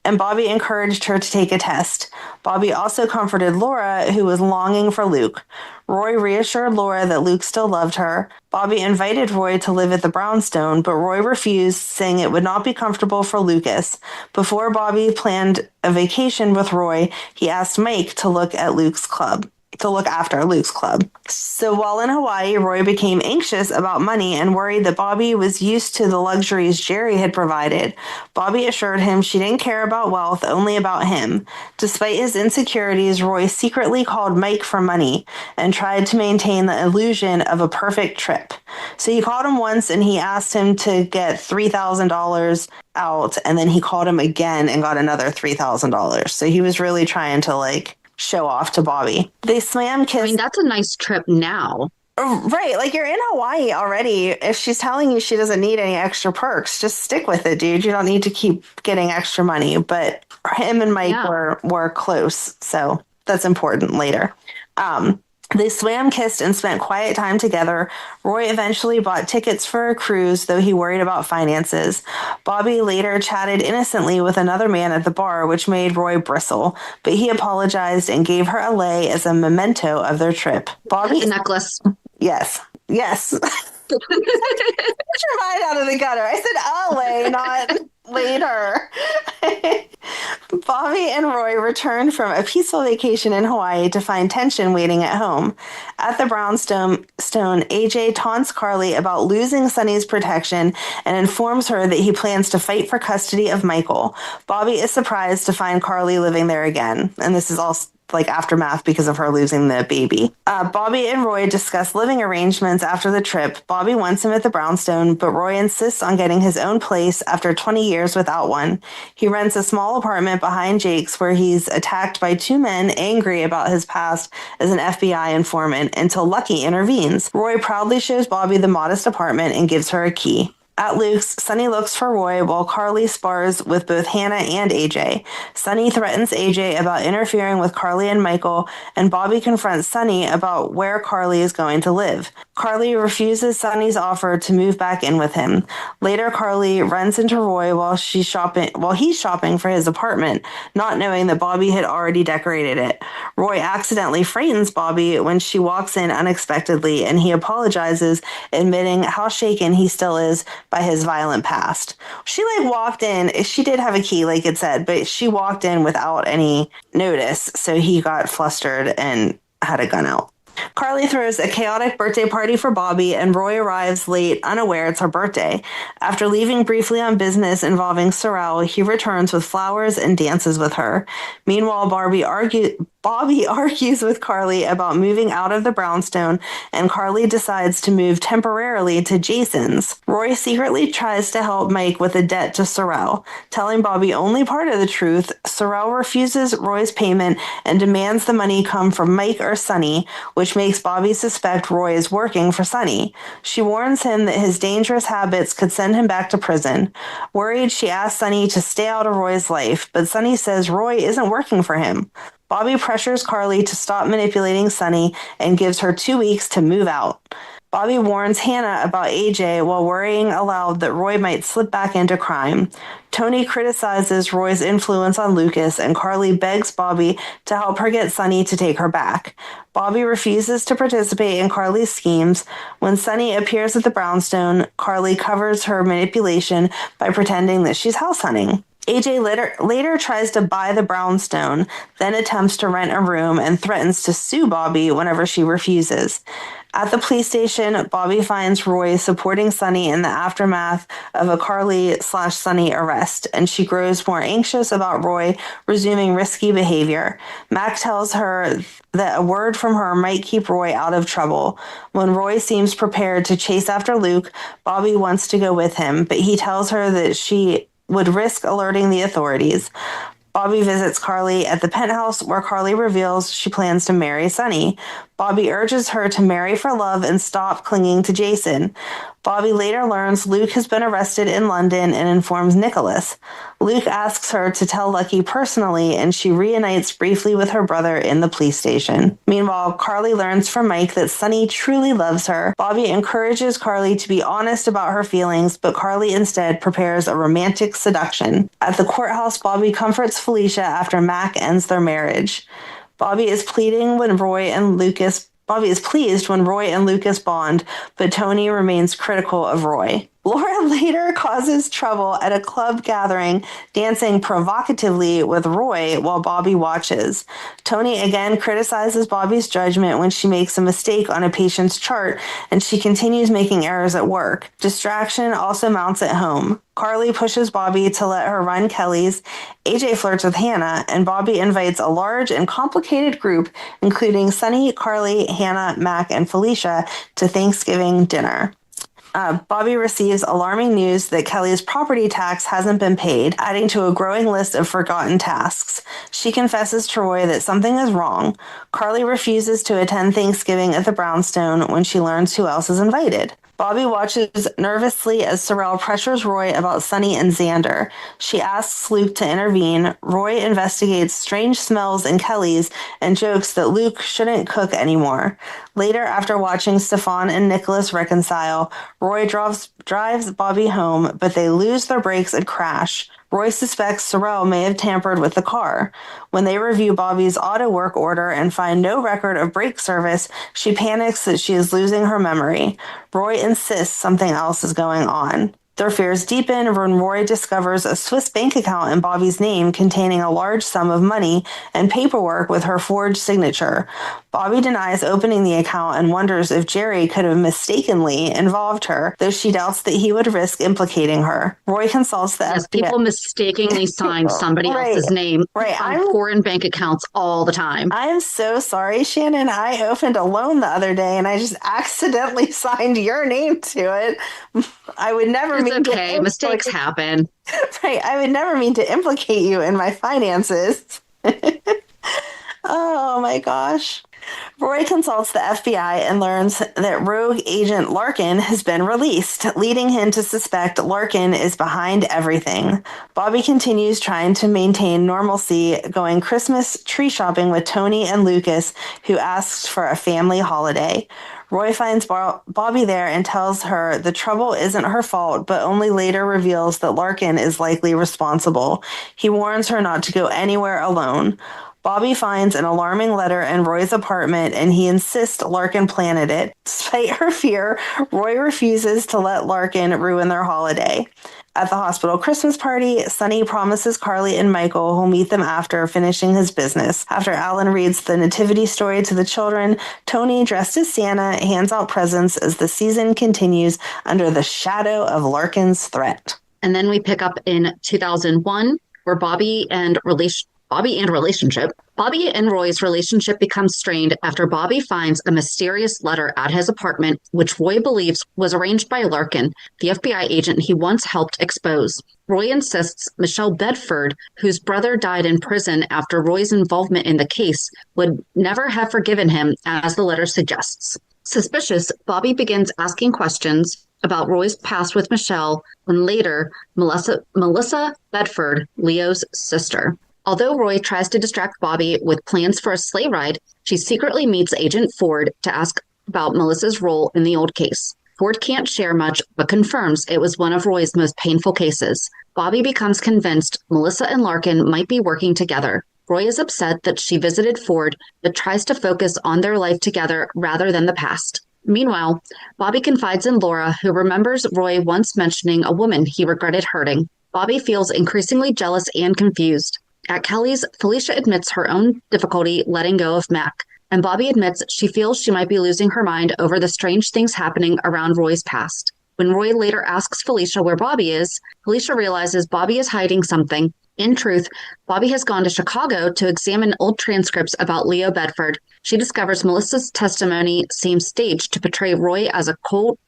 and Bobbie encouraged her to take a test. Bobbie also comforted Laura, who was longing for Luke. Roy reassured Laura that Luke still loved her. Bobbie invited Roy to live at the brownstone, but Roy refused, saying it would not be comfortable for Lucas. Before Bobbie planned a vacation with Roy, he asked Mike to look after Luke's club. So while in Hawaii, Roy became anxious about money and worried that Bobbie was used to the luxuries Jerry had provided. Bobbie assured him she didn't care about wealth, only about him. Despite his insecurities, Roy secretly called Mike for money and tried to maintain the illusion of a perfect trip. So he called him once and he asked him to get $3,000 out, and then he called him again and got another $3,000. So he was really trying to show off to Bobbie. They slam kiss. I mean, that's a nice trip now. Right. Like, you're in Hawaii already. If she's telling you she doesn't need any extra perks, just stick with it, dude. You don't need to keep getting extra money. But him and Mike were close. So that's important later. They swam, kissed, and spent quiet time together. Roy eventually bought tickets for a cruise, though he worried about finances. Bobbie later chatted innocently with another man at the bar, which made Roy bristle, but he apologized and gave her a lei as a memento of their trip. Bobbie... A necklace. Yes. Yes. Get your mind out of the gutter. I said a lei, not later. Bobbie and Roy returned from a peaceful vacation in Hawaii to find tension waiting at home. At the brownstone, AJ taunts Carly about losing Sonny's protection and informs her that he plans to fight for custody of Michael. Bobbie is surprised to find Carly living there again, and this is all like aftermath because of her losing the baby. Bobbie and Roy discuss living arrangements after the trip. Bobbie wants him at the brownstone, but Roy insists on getting his own place after 20 years without one. He rents a small apartment behind Jake's where he's attacked by two men angry about his past as an FBI informant until Lucky intervenes. Roy proudly shows Bobbie the modest apartment and gives her a key. At Luke's, Sonny looks for Roy while Carly spars with both Hannah and AJ. Sonny threatens AJ about interfering with Carly and Michael, and Bobbie confronts Sonny about where Carly is going to live. Carly refuses Sonny's offer to move back in with him. Later, Carly runs into Roy while he's shopping for his apartment, not knowing that Bobbie had already decorated it. Roy accidentally frightens Bobbie when she walks in unexpectedly, and he apologizes, admitting how shaken he still is by his violent past. She walked in, she did have a key like it said, but she walked in without any notice, so he got flustered and had a gun out. Carly throws a chaotic birthday party for Bobbie, and Roy arrives late, unaware it's her birthday. After leaving briefly on business involving Sorel, he returns with flowers and dances with her. Meanwhile, Bobbie argues with Carly about moving out of the brownstone, and Carly decides to move temporarily to Jason's. Roy secretly tries to help Mike with a debt to Sorel. Telling Bobbie only part of the truth, Sorel refuses Roy's payment and demands the money come from Mike or Sonny, which makes Bobbie suspect Roy is working for Sonny. She warns him that his dangerous habits could send him back to prison. Worried, she asks Sonny to stay out of Roy's life, but Sonny says Roy isn't working for him. Bobbie pressures Carly to stop manipulating Sonny and gives her 2 weeks to move out. Bobbie warns Hannah about AJ while worrying aloud that Roy might slip back into crime. Tony criticizes Roy's influence on Lucas, and Carly begs Bobbie to help her get Sonny to take her back. Bobbie refuses to participate in Carly's schemes. When Sonny appears at the brownstone, Carly covers her manipulation by pretending that she's house hunting. AJ later tries to buy the brownstone, then attempts to rent a room and threatens to sue Bobbie whenever she refuses. At the police station, Bobbie finds Roy supporting Sonny in the aftermath of a Carly/Sonny arrest, and she grows more anxious about Roy resuming risky behavior. Mac tells her that a word from her might keep Roy out of trouble. When Roy seems prepared to chase after Luke, Bobbie wants to go with him, but he tells her that she would risk alerting the authorities. Bobbie visits Carly at the penthouse, where Carly reveals she plans to marry Sonny. Bobbie urges her to marry for love and stop clinging to Jason. Bobbie later learns Luke has been arrested in London and informs Nicholas. Luke asks her to tell Lucky personally, and she reunites briefly with her brother in the police station. Meanwhile, Carly learns from Mike that Sonny truly loves her. Bobbie encourages Carly to be honest about her feelings, but Carly instead prepares a romantic seduction. At the courthouse, Bobbie comforts Felicia after Mac ends their marriage. Bobbie is pleased when Roy and Lucas bond, but Tony remains critical of Roy. Laura later causes trouble at a club gathering, dancing provocatively with Roy while Bobbie watches. Tony again criticizes Bobbie's judgment when she makes a mistake on a patient's chart, and she continues making errors at work. Distraction also mounts at home. Carly pushes Bobbie to let her run Kelly's. AJ flirts with Hannah, and Bobbie invites a large and complicated group, including Sonny, Carly, Hannah, Mac, and Felicia, to Thanksgiving dinner. Bobbie receives alarming news that Kelly's property tax hasn't been paid, adding to a growing list of forgotten tasks. She confesses to Roy that something is wrong. Carly refuses to attend Thanksgiving at the brownstone when she learns who else is invited. Bobbie watches nervously as Sorel pressures Roy about Sonny and Xander. She asks Luke to intervene. Roy investigates strange smells in Kelly's and jokes that Luke shouldn't cook anymore. Later, after watching Stefan and Nicholas reconcile, Roy drives Bobbie home, but they lose their brakes and crash. Roy suspects Sorel may have tampered with the car. When they review Bobbie's auto work order and find no record of brake service, she panics that she is losing her memory. Roy insists something else is going on. Their fears deepen when Roy discovers a Swiss bank account in Bobbie's name containing a large sum of money and paperwork with her forged signature. Bobbie denies opening the account and wonders if Jerry could have mistakenly involved her, though she doubts that he would risk implicating her. Roy consults the Yes, FBI. people mistakenly sign somebody else's name on foreign bank accounts all the time. I'm so sorry, Shannon. I opened a loan the other day and I just accidentally signed your name to it. I would never It's mean okay. to Mistakes happen. Right. I would never mean to implicate you in my finances. Oh my gosh. Roy consults the FBI and learns that rogue agent Larkin has been released, leading him to suspect Larkin is behind everything. Bobbie continues trying to maintain normalcy, going Christmas tree shopping with Tony and Lucas, who asks for a family holiday. Roy finds Bobbie there and tells her the trouble isn't her fault, but only later reveals that Larkin is likely responsible. He warns her not to go anywhere alone. Bobbie finds an alarming letter in Roy's apartment, and he insists Larkin planted it. Despite her fear, Roy refuses to let Larkin ruin their holiday. At the hospital Christmas party, Sonny promises Carly and Michael he'll meet them after finishing his business. After Alan reads the nativity story to the children, Tony, dressed as Santa, hands out presents as the season continues under the shadow of Larkin's threat. And then we pick up in 2001, where Bobbie and Roy's relationship becomes strained after Bobbie finds a mysterious letter at his apartment, which Roy believes was arranged by Larkin, the FBI agent he once helped expose. Roy insists Michelle Bedford, whose brother died in prison after Roy's involvement in the case, would never have forgiven him, as the letter suggests. Suspicious, Bobbie begins asking questions about Roy's past with Michelle, and later, Melissa Bedford, Leo's sister. Although Roy tries to distract Bobbie with plans for a sleigh ride, she secretly meets Agent Ford to ask about Melissa's role in the old case. Ford can't share much, but confirms it was one of Roy's most painful cases. Bobbie becomes convinced Melissa and Larkin might be working together. Roy is upset that she visited Ford, but tries to focus on their life together rather than the past. Meanwhile, Bobbie confides in Laura, who remembers Roy once mentioning a woman he regretted hurting. Bobbie feels increasingly jealous and confused. At Kelly's, Felicia admits her own difficulty letting go of Mac, and Bobbie admits she feels she might be losing her mind over the strange things happening around Roy's past. When Roy later asks Felicia where Bobbie is, Felicia realizes Bobbie is hiding something. In truth, Bobbie has gone to Chicago to examine old transcripts about Leo Bedford. She discovers Melissa's testimony seems staged to portray Roy as cold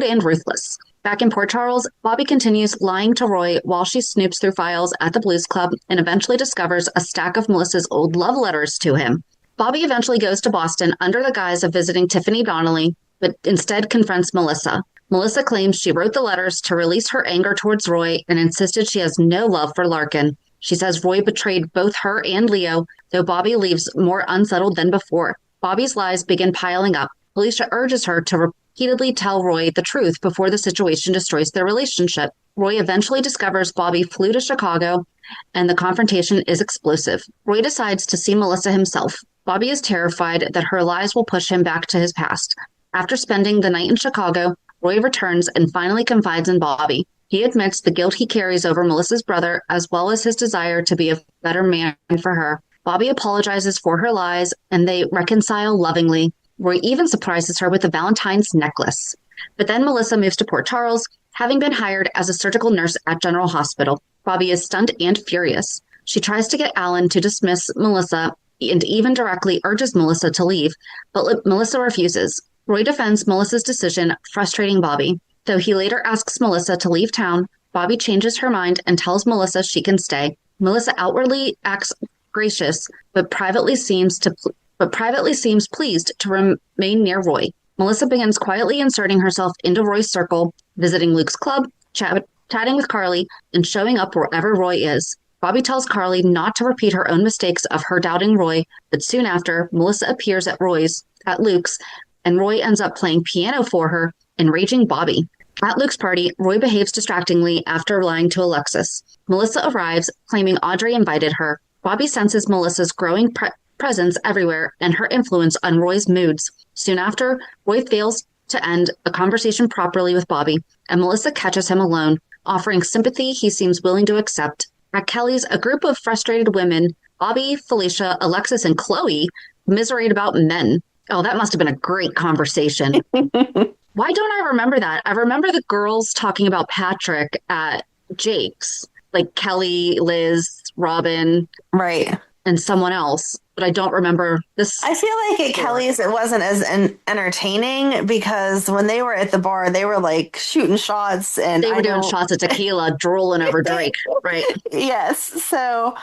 and ruthless. Back in Port Charles, Bobbie continues lying to Roy while she snoops through files at the Blues Club and eventually discovers a stack of Melissa's old love letters to him. Bobbie eventually goes to Boston under the guise of visiting Tiffany Donnelly, but instead confronts Melissa. Melissa claims she wrote the letters to release her anger towards Roy and insisted she has no love for Larkin. She says Roy betrayed both her and Leo, though Bobbie leaves more unsettled than before. Bobbie's lies begin piling up. Felicia urges her to repeatedly tell Roy the truth before the situation destroys their relationship. Roy eventually discovers Bobbie flew to Chicago, and the confrontation is explosive. Roy decides to see Melissa himself. Bobbie is terrified that her lies will push him back to his past. After spending the night in Chicago, Roy returns and finally confides in Bobbie. He admits the guilt he carries over Melissa's brother, as well as his desire to be a better man for her. Bobbie apologizes for her lies, and they reconcile lovingly. Roy even surprises her with a Valentine's necklace. But then Melissa moves to Port Charles, having been hired as a surgical nurse at General Hospital. Bobbie is stunned and furious. She tries to get Alan to dismiss Melissa and even directly urges Melissa to leave, but Melissa refuses. Roy defends Melissa's decision, frustrating Bobbie. Though he later asks Melissa to leave town, Bobbie changes her mind and tells Melissa she can stay. Melissa outwardly acts gracious, but privately seems pleased to remain near Roy. Melissa begins quietly inserting herself into Roy's circle, visiting Luke's club, chatting with Carly, and showing up wherever Roy is. Bobbie tells Carly not to repeat her own mistakes of her doubting Roy, but soon after, Melissa appears at Luke's, and Roy ends up playing piano for her, enraging Bobbie. At Luke's party, Roy behaves distractingly after lying to Alexis. Melissa arrives, claiming Audrey invited her. Bobbie senses Melissa's growing presence everywhere and her influence on Roy's moods. Soon after, Roy fails to end a conversation properly with Bobbie, and Melissa catches him alone, offering sympathy he seems willing to accept. At Kelly's, a group of frustrated women, Bobbie, Felicia, Alexis, and Chloe, commiserate about men. Oh, that must have been a great conversation. Why don't I remember that? I remember the girls talking about Patrick at Jake's, like Kelly, Liz, Robin, Right. and someone else, but I don't remember this. I feel like at Kelly's it wasn't as entertaining because when they were at the bar, they were like shooting shots and They were doing shots of tequila, drooling over Drake, right? Yes. So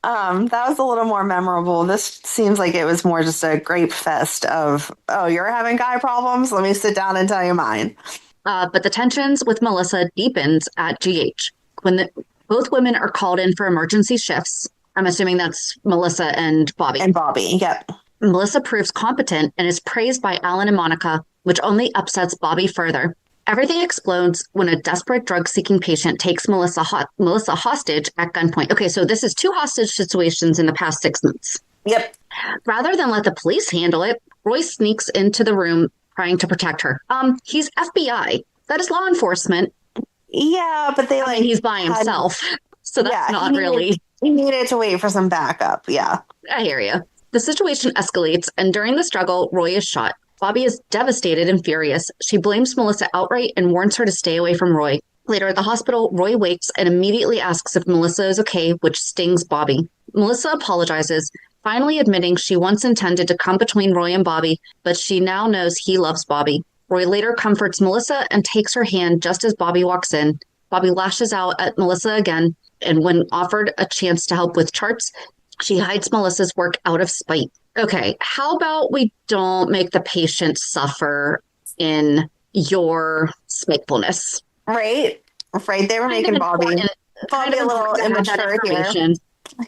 that was a little more memorable. This seems like it was more just a grape fest of, oh, you're having guy problems? Let me sit down and tell you mine. But the tensions with Melissa deepens at GH. When both women are called in for emergency shifts, I'm assuming that's Melissa and Bobbie. And Bobbie, yep. Melissa proves competent and is praised by Alan and Monica, which only upsets Bobbie further. Everything explodes when a desperate drug-seeking patient takes Melissa hostage at gunpoint. Okay, so this is 2 hostage situations in the past 6 months. Yep. Rather than let the police handle it, Roy sneaks into the room trying to protect her. He's FBI. That is law enforcement. Yeah, but I mean, he's by himself. So that's not really... He needed to wait for some backup, yeah. I hear you. The situation escalates, and during the struggle, Roy is shot. Bobbie is devastated and furious. She blames Melissa outright and warns her to stay away from Roy. Later at the hospital, Roy wakes and immediately asks if Melissa is okay, which stings Bobbie. Melissa apologizes, finally admitting she once intended to come between Roy and Bobbie, but she now knows he loves Bobbie. Roy later comforts Melissa and takes her hand just as Bobbie walks in. Bobbie lashes out at Melissa again, and when offered a chance to help with charts, she hides Melissa's work out of spite. Okay, how about we don't make the patient suffer in your spitefulness? Right. They were making Bobbie a little immature here.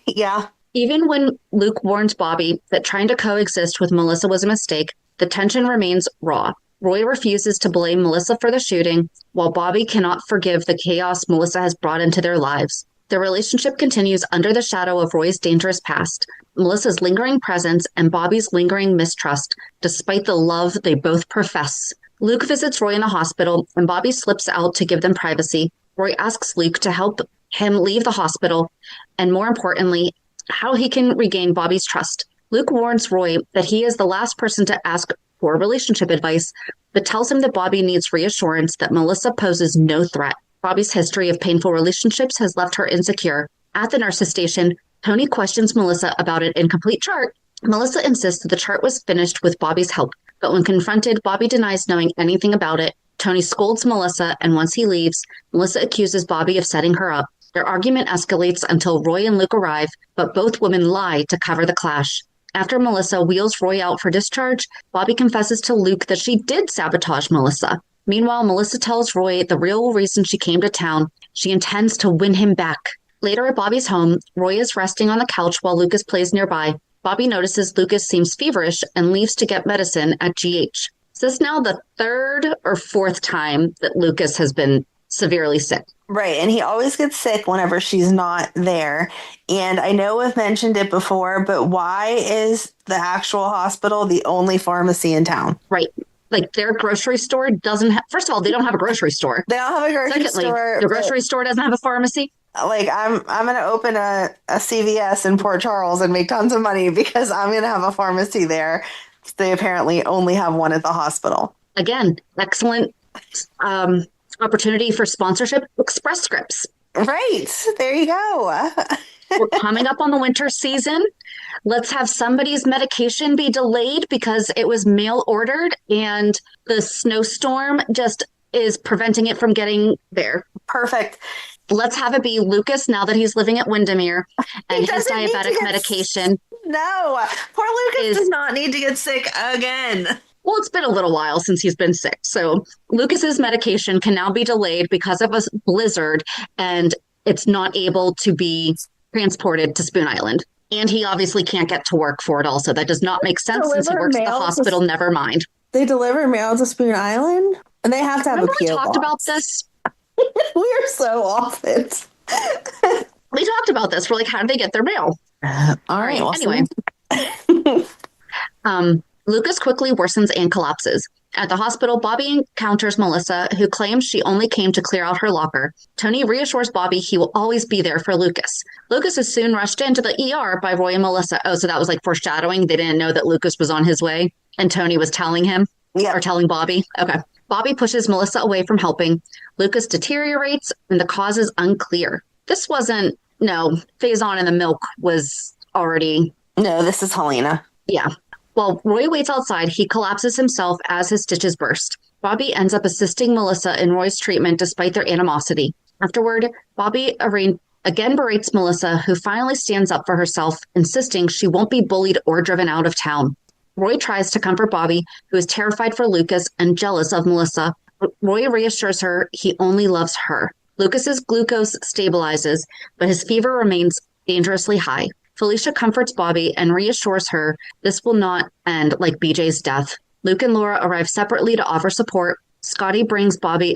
Yeah. Even when Luke warns Bobbie that trying to coexist with Melissa was a mistake, the tension remains raw. Roy refuses to blame Melissa for the shooting, while Bobbie cannot forgive the chaos Melissa has brought into their lives. Their relationship continues under the shadow of Roy's dangerous past, Melissa's lingering presence, and Bobbie's lingering mistrust, despite the love they both profess. Luke visits Roy in the hospital, and Bobbie slips out to give them privacy. Roy asks Luke to help him leave the hospital, and more importantly, how he can regain Bobbie's trust. Luke warns Roy that he is the last person to ask for relationship advice, but tells him that Bobbie needs reassurance that Melissa poses no threat. Bobbie's history of painful relationships has left her insecure. At the nurse's station, Tony questions Melissa about an incomplete chart. Melissa insists that the chart was finished with Bobbie's help, but when confronted, Bobbie denies knowing anything about it. Tony scolds Melissa, and once he leaves, Melissa accuses Bobbie of setting her up. Their argument escalates until Roy and Luke arrive, but both women lie to cover the clash. After Melissa wheels Roy out for discharge, Bobbie confesses to Luke that she did sabotage Melissa. Meanwhile, Melissa tells Roy the real reason she came to town. She intends to win him back. Later at Bobbie's home, Roy is resting on the couch while Lucas plays nearby. Bobbie notices Lucas seems feverish and leaves to get medicine at GH. Is this now the 3rd or 4th time that Lucas has been severely sick? Right, and he always gets sick whenever she's not there. And I know we've mentioned it before, but why is the actual hospital the only pharmacy in town? Right. Like their grocery store doesn't have, first of all, they don't have a grocery store. They don't have a grocery store. The grocery store doesn't have a pharmacy. Like I'm going to open a CVS in Port Charles and make tons of money because I'm going to have a pharmacy there. They apparently only have one at the hospital. Again, excellent opportunity for sponsorship. Express Scripts. Right. There you go. We're coming up on the winter season. Let's have somebody's medication be delayed because it was mail ordered and the snowstorm just is preventing it from getting there. Perfect. Let's have it be Lucas now that he's living at Windermere and his diabetic medication. No, poor Lucas does not need to get sick again. Well, it's been a little while since he's been sick. So Lucas's medication can now be delayed because of a blizzard, and it's not able to be transported to Spoon Island. And he obviously can't get to work for it also. That does not make sense since he works at the hospital, never mind. They deliver mail to Spoon Island? And they have to have Remember a PO we talked box. about this? We are so off it. We talked about this. We're like, how do they get their mail? All right. Well, Anyway. Lucas quickly worsens and collapses. At the hospital, Bobbie encounters Melissa, who claims she only came to clear out her locker. Tony reassures Bobbie he will always be there for Lucas. Lucas is soon rushed into the ER by Roy and Melissa. Oh, so that was like foreshadowing. They didn't know that Lucas was on his way, and Tony was telling him, or telling Bobbie. Okay. Bobbie pushes Melissa away from helping. Lucas deteriorates, and the cause is unclear. This wasn't, Faison in the milk was already... No, this is Helena. Yeah. While Roy waits outside, he collapses himself as his stitches burst. Bobbie ends up assisting Melissa in Roy's treatment despite their animosity. Afterward, Bobbie again berates Melissa, who finally stands up for herself, insisting she won't be bullied or driven out of town. Roy tries to comfort Bobbie, who is terrified for Lucas and jealous of Melissa. Roy reassures her he only loves her. Lucas's glucose stabilizes, but his fever remains dangerously high. Felicia comforts Bobbie and reassures her this will not end like BJ's death. Luke and Laura arrive separately to offer support. Scotty brings Bobbie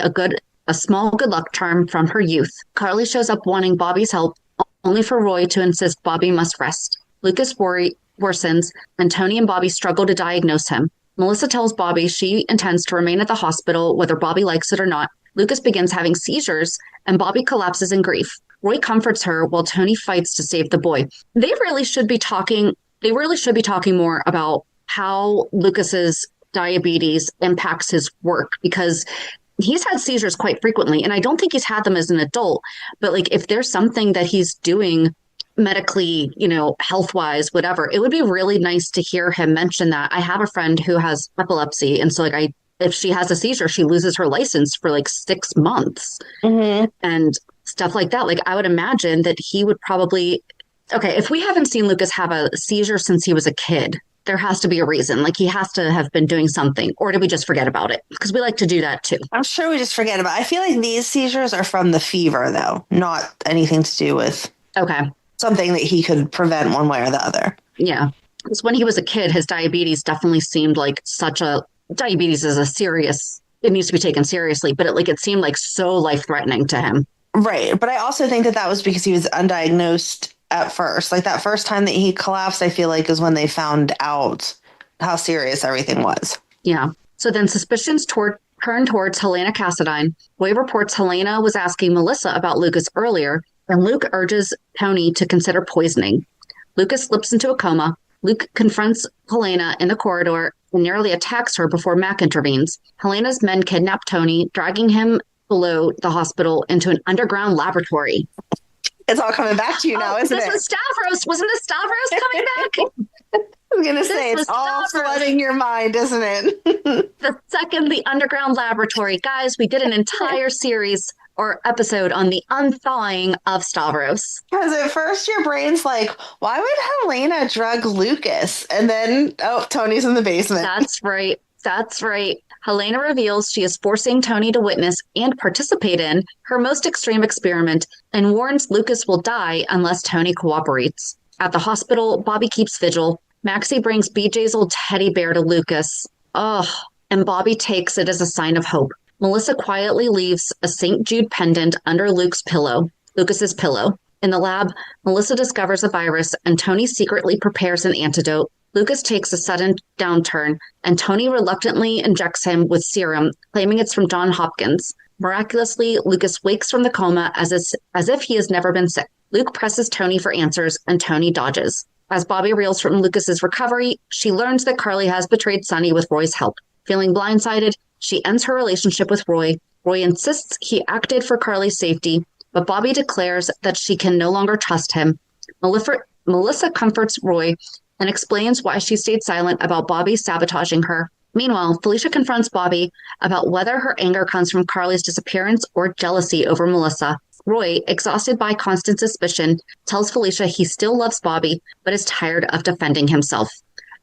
a small good luck charm from her youth. Carly shows up wanting Bobbie's help, only for Roy to insist Bobbie must rest. Lucas worsens, and Tony and Bobbie struggle to diagnose him. Melissa tells Bobbie she intends to remain at the hospital whether Bobbie likes it or not. Lucas begins having seizures, and Bobbie collapses in grief. Roy comforts her while Tony fights to save the boy. They really should be talking more about how Lucas's diabetes impacts his work, because he's had seizures quite frequently, and I don't think he's had them as an adult, but like if there's something that he's doing medically, health-wise, whatever, it would be really nice to hear him mention that. I have a friend who has epilepsy, and so if she has a seizure, she loses her license for like 6 months. Mm-hmm. And stuff like that. Like, I would imagine that he would probably... Okay, if we haven't seen Lucas have a seizure since he was a kid, there has to be a reason. Like, he has to have been doing something. Or did we just forget about it? Because we like to do that, too. I'm sure we just forget about it. I feel like these seizures are from the fever, though. Not anything to do with something that he could prevent one way or the other. Yeah. Because when he was a kid, his diabetes definitely seemed like diabetes is it needs to be taken seriously, but it seemed like so life-threatening to him. Right. But I also think that was because he was undiagnosed at first. Like that first time that he collapsed, I feel like is when they found out how serious everything was. Yeah. So then suspicions turn towards Helena Cassadine. Roy reports Helena was asking Melissa about Lucas earlier, and Luke urges Tony to consider poisoning. Lucas slips into a coma. Luke confronts Helena in the corridor and nearly attacks her before Mac intervenes. Helena's men kidnap Tony, dragging him below the hospital into an underground laboratory. It's all coming back to you now, isn't it? This was Stavros. Wasn't the Stavros coming back? I was going to say, it's all flooding your mind, isn't it? The second the underground laboratory. Guys, we did an entire series or episode on the unthawing of Stavros. Because at first your brain's like, why would Helena drug Lucas? And then, Tony's in the basement. That's right. Helena reveals she is forcing Tony to witness and participate in her most extreme experiment and warns Lucas will die unless Tony cooperates. At the hospital, Bobbie keeps vigil. Maxie brings BJ's old teddy bear to Lucas. And Bobbie takes it as a sign of hope. Melissa quietly leaves a St. Jude pendant under Lucas's pillow. In the lab, Melissa discovers a virus, and Tony secretly prepares an antidote. Lucas takes a sudden downturn, and Tony reluctantly injects him with serum, claiming it's from Johns Hopkins. Miraculously, Lucas wakes from the coma as if he has never been sick. Luke presses Tony for answers, and Tony dodges. As Bobbie reels from Lucas's recovery, she learns that Carly has betrayed Sonny with Roy's help. Feeling blindsided, she ends her relationship with Roy. Roy insists he acted for Carly's safety, but Bobbie declares that she can no longer trust him. Melissa comforts Roy and explains why she stayed silent about Bobbie sabotaging her. Meanwhile, Felicia confronts Bobbie about whether her anger comes from Carly's disappearance or jealousy over Melissa. Roy, exhausted by constant suspicion, tells Felicia he still loves Bobbie, but is tired of defending himself.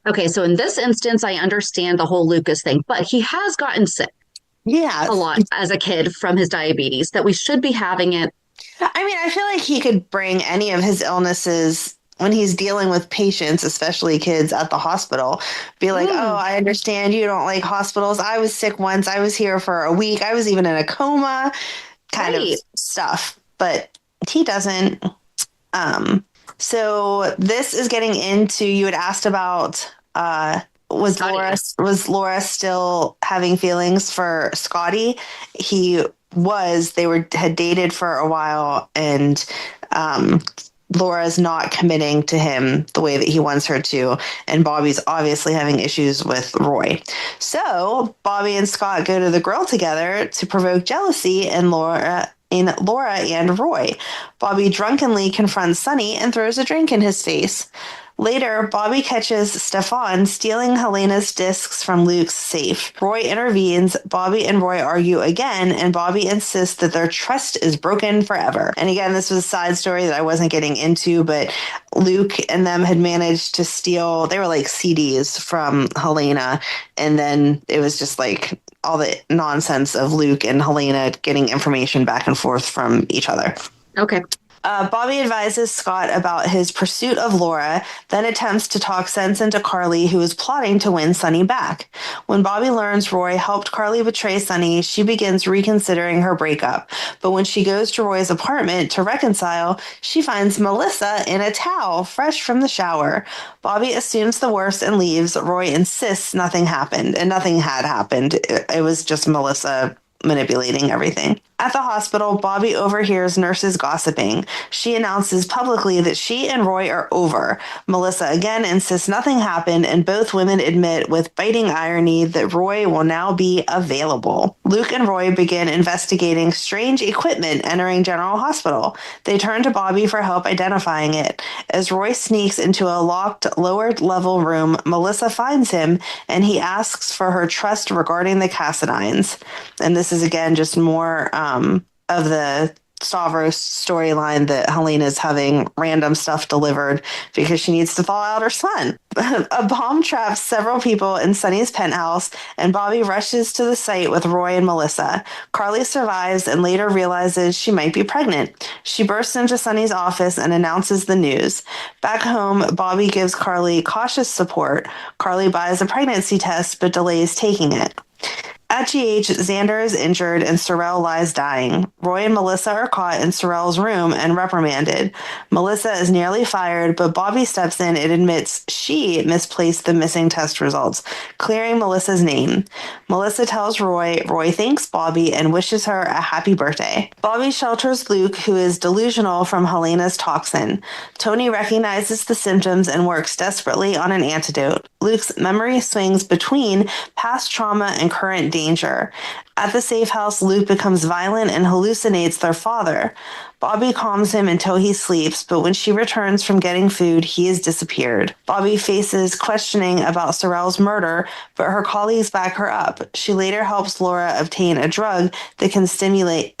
Okay, so in this instance, I understand the whole Lucas thing, but he has gotten sick Yeah. a lot as a kid from his diabetes, that we should be having it. I mean, I feel like he could bring any of his illnesses when he's dealing with patients, especially kids at the hospital, be like, oh, I understand you don't like hospitals. I was sick once. I was here for a week. I was even in a coma, kind of stuff. But he doesn't. So this is getting into, you had asked about was Laura still having feelings for Scotty? He was. They had dated for a while, and Laura's not committing to him the way that he wants her to, and Bobbie's obviously having issues with Roy. So Bobbie and Scott go to the grill together to provoke jealousy in Laura and Roy. Bobbie drunkenly confronts Sonny and throws a drink in his face. Later, Bobbie catches Stefan stealing Helena's discs from Luke's safe. Roy intervenes, Bobbie and Roy argue again, and Bobbie insists that their trust is broken forever. And again, this was a side story that I wasn't getting into, but Luke and them had managed to steal, they were like CDs from Helena, and then it was just like all the nonsense of Luke and Helena getting information back and forth from each other. Okay. Bobbie advises Scott about his pursuit of Laura, then attempts to talk sense into Carly, who is plotting to win Sonny back. When Bobbie learns Roy helped Carly betray Sonny, she begins reconsidering her breakup. But when she goes to Roy's apartment to reconcile, she finds Melissa in a towel, fresh from the shower. Bobbie assumes the worst and leaves. Roy insists nothing happened, and nothing had happened. It was just Melissa manipulating everything. At the hospital, Bobbie overhears nurses gossiping. She announces publicly that she and Roy are over. Melissa again insists nothing happened, and both women admit with biting irony that Roy will now be available. Luke and Roy begin investigating strange equipment entering General Hospital. They turn to Bobbie for help identifying it. As Roy sneaks into a locked lower-level room, Melissa finds him, and he asks for her trust regarding the Cassidines. And this is, again, just more of the Stavros storyline that Helena's having random stuff delivered because she needs to thaw out her son. A bomb traps several people in Sonny's penthouse, and Bobbie rushes to the site with Roy and Melissa. Carly survives and later realizes she might be pregnant. She bursts into Sonny's office and announces the news. Back home, Bobbie gives Carly cautious support. Carly buys a pregnancy test but delays taking it. At GH, Xander is injured and Sorel lies dying. Roy and Melissa are caught in Sorel's room and reprimanded. Melissa is nearly fired, but Bobbie steps in and admits she misplaced the missing test results, clearing Melissa's name. Melissa tells Roy thanks Bobbie and wishes her a happy birthday. Bobbie shelters Luke, who is delusional from Helena's toxin. Tony recognizes the symptoms and works desperately on an antidote. Luke's memory swings between past trauma and current danger. At the safe house, Luke becomes violent and hallucinates their father. Bobbie calms him until he sleeps, but when she returns from getting food, he has disappeared. Bobbie faces questioning about Sorel's murder, but her colleagues back her up. She later helps Laura obtain a drug that can simulate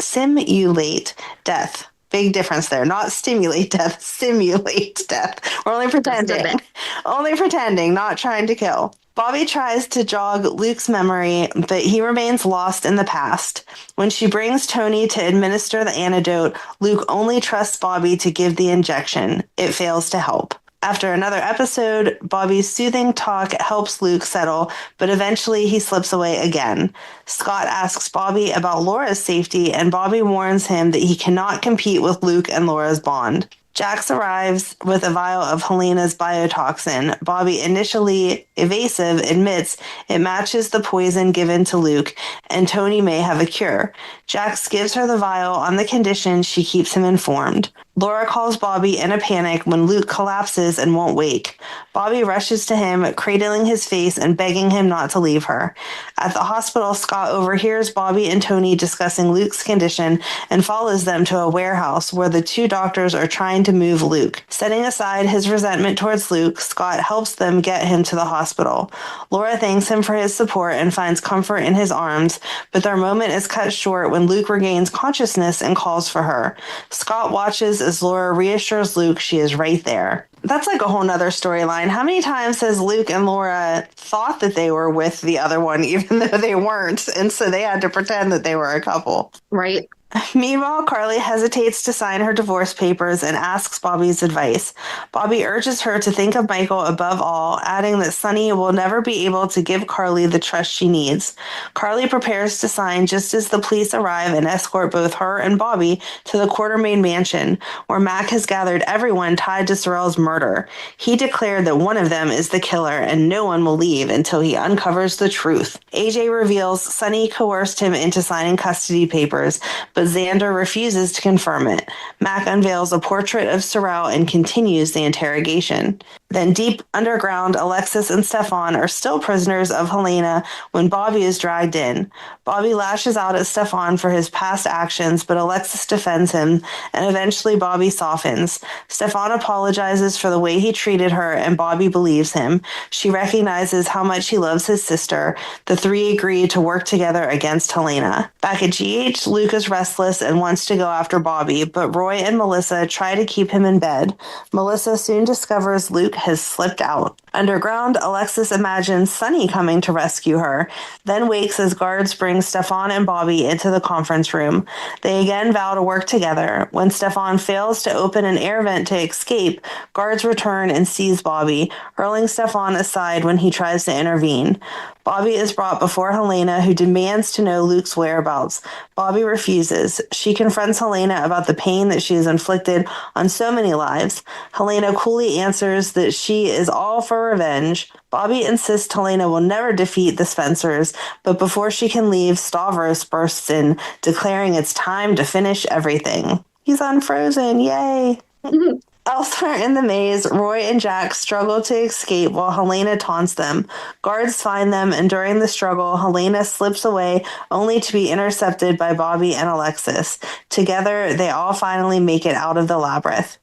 death. Big difference there. Not stimulate death, simulate death. We're only pretending. Only pretending, not trying to kill. Bobbie tries to jog Luke's memory, but he remains lost in the past. When she brings Tony to administer the antidote, Luke only trusts Bobbie to give the injection. It fails to help. After another episode, Bobbie's soothing talk helps Luke settle, but eventually he slips away again. Scott asks Bobbie about Laura's safety, and Bobbie warns him that he cannot compete with Luke and Laura's bond. Jax arrives with a vial of Helena's biotoxin. Bobbie, initially evasive, admits it matches the poison given to Luke, and Tony may have a cure. Jax gives her the vial on the condition she keeps him informed. Laura calls Bobbie in a panic when Luke collapses and won't wake. Bobbie rushes to him, cradling his face and begging him not to leave her. At the hospital, Scott overhears Bobbie and Tony discussing Luke's condition and follows them to a warehouse where the two doctors are trying to move Luke. Setting aside his resentment towards Luke, Scott helps them get him to the hospital. Laura thanks him for his support and finds comfort in his arms, but their moment is cut short when Luke regains consciousness and calls for her. Scott watches as Laura reassures Luke she is right there. That's like a whole nother storyline. How many times has Luke and Laura thought that they were with the other one, even though they weren't? And so they had to pretend that they were a couple. Right. Meanwhile, Carly hesitates to sign her divorce papers and asks Bobbie's advice. Bobbie urges her to think of Michael above all, adding that Sonny will never be able to give Carly the trust she needs. Carly prepares to sign just as the police arrive and escort both her and Bobbie to the Quartermain mansion, where Mac has gathered everyone tied to Sorel's murder. He declared that one of them is the killer, and no one will leave until he uncovers the truth. AJ reveals Sonny coerced him into signing custody papers, but Xander refuses to confirm it. Mac unveils a portrait of Sorel and continues the interrogation. Then deep underground, Alexis and Stefan are still prisoners of Helena when Bobbie is dragged in. Bobbie lashes out at Stefan for his past actions, but Alexis defends him, and eventually Bobbie softens. Stefan apologizes for the way he treated her, and Bobbie believes him. She recognizes how much he loves his sister. The three agree to work together against Helena. Back at GH, Luke is restless and wants to go after Bobbie, but Roy and Melissa try to keep him in bed. Melissa soon discovers Luke has slipped out. Underground, Alexis imagines Sonny coming to rescue her, then wakes as guards bring Stefan and Bobbie into the conference room. They again vow to work together. When Stefan fails to open an air vent to escape, guards return and seize Bobbie, hurling Stefan aside when he tries to intervene. Bobbie is brought before Helena, who demands to know Luke's whereabouts. Bobbie refuses. She confronts Helena about the pain that she has inflicted on so many lives. Helena coolly answers that she is all for revenge. Bobbie insists Helena will never defeat the Spencers, but before she can leave, Stavros bursts in, declaring it's time to finish everything. He's unfrozen, yay! Elsewhere in the maze, Roy and Jack struggle to escape while Helena taunts them. Guards find them, and during the struggle, Helena slips away only to be intercepted by Bobbie and Alexis. Together, they all finally make it out of the labyrinth.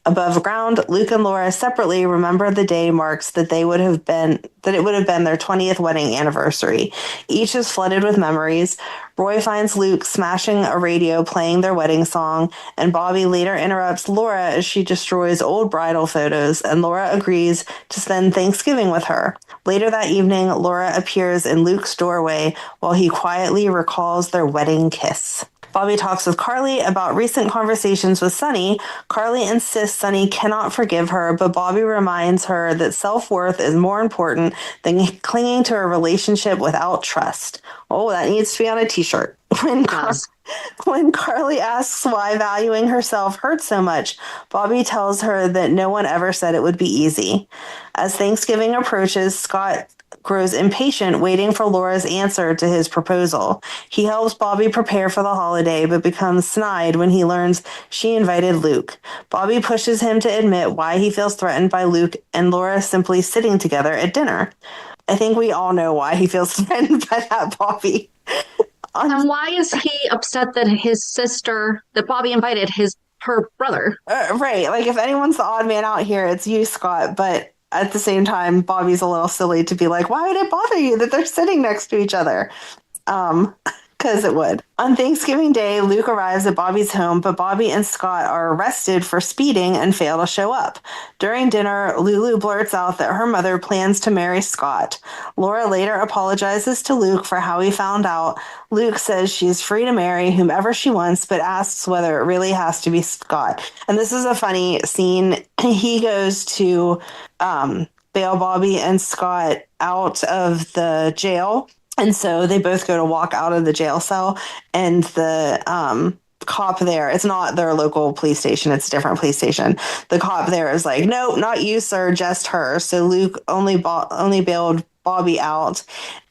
Above ground, Luke and Laura separately remember the day marks that it would have been their 20th wedding anniversary. Each is flooded with memories. Roy finds Luke smashing a radio playing their wedding song, and Bobbie later interrupts Laura as she destroys old bridal photos, and Laura agrees to spend Thanksgiving with her. Later that evening, Laura appears in Luke's doorway while he quietly recalls their wedding kiss. Bobbie talks with Carly about recent conversations with Sonny. Carly insists Sonny cannot forgive her, but Bobbie reminds her that self-worth is more important than clinging to a relationship without trust. Oh, that needs to be on a t-shirt. When Carly asks why valuing herself hurts so much, Bobbie tells her that no one ever said it would be easy. As Thanksgiving approaches, Scott grows impatient, waiting for Laura's answer to his proposal. He helps Bobbie prepare for the holiday, but becomes snide when he learns she invited Luke. Bobbie pushes him to admit why he feels threatened by Luke and Laura simply sitting together at dinner. I think we all know why he feels threatened by that, Bobbie. And why is he upset that that Bobbie invited her brother? Right. Like, if anyone's the odd man out here, it's you, Scott, but at the same time, Bobbie's a little silly to be like, why would it bother you that they're sitting next to each other? Because it would. On Thanksgiving Day, Luke arrives at Bobbie's home, but Bobbie and Scott are arrested for speeding and fail to show up. During dinner, Lulu blurts out that her mother plans to marry Scott. Laura later apologizes to Luke for how he found out. Luke says she is free to marry whomever she wants, but asks whether it really has to be Scott. And this is a funny scene. He goes to bail Bobbie and Scott out of the jail. And so they both go to walk out of the jail cell, and the cop there, it's not their local police station, it's a different police station. The cop there is like, nope, not you, sir, just her. So Luke only bailed Bobbie out.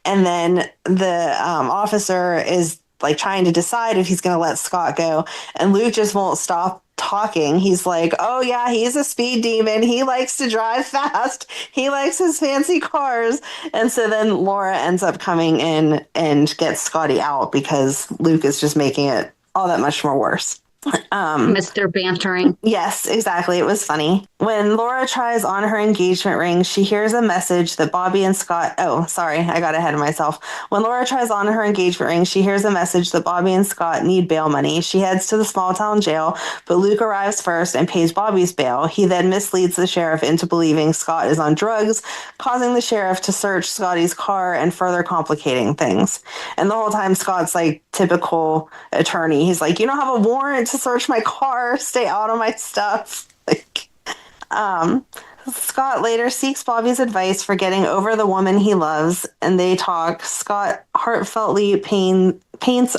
And then the officer is like trying to decide if he's going to let Scott go. And Luke just won't stop talking. He's like, oh yeah, he's a speed demon. He likes to drive fast. He likes his fancy cars. And so then Laura ends up coming in and gets Scotty out because Luke is just making it all that much more worse. Mr. Bantering. Yes, exactly. It was funny. When Laura tries on her engagement ring, she hears a message that Bobbie and Scott. Oh, sorry, I got ahead of myself. When Laura tries on her engagement ring, she hears a message that Bobbie and Scott need bail money. She heads to the small town jail, but Luke arrives first and pays Bobbie's bail. He then misleads the sheriff into believing Scott is on drugs, causing the sheriff to search Scotty's car and further complicating things. And the whole time, Scott's like typical attorney. He's like, "You don't have a warrant to search my car. Stay out of my stuff." Like, Scott later seeks Bobbie's advice for getting over the woman he loves, and they talk. Scott heartfeltly paints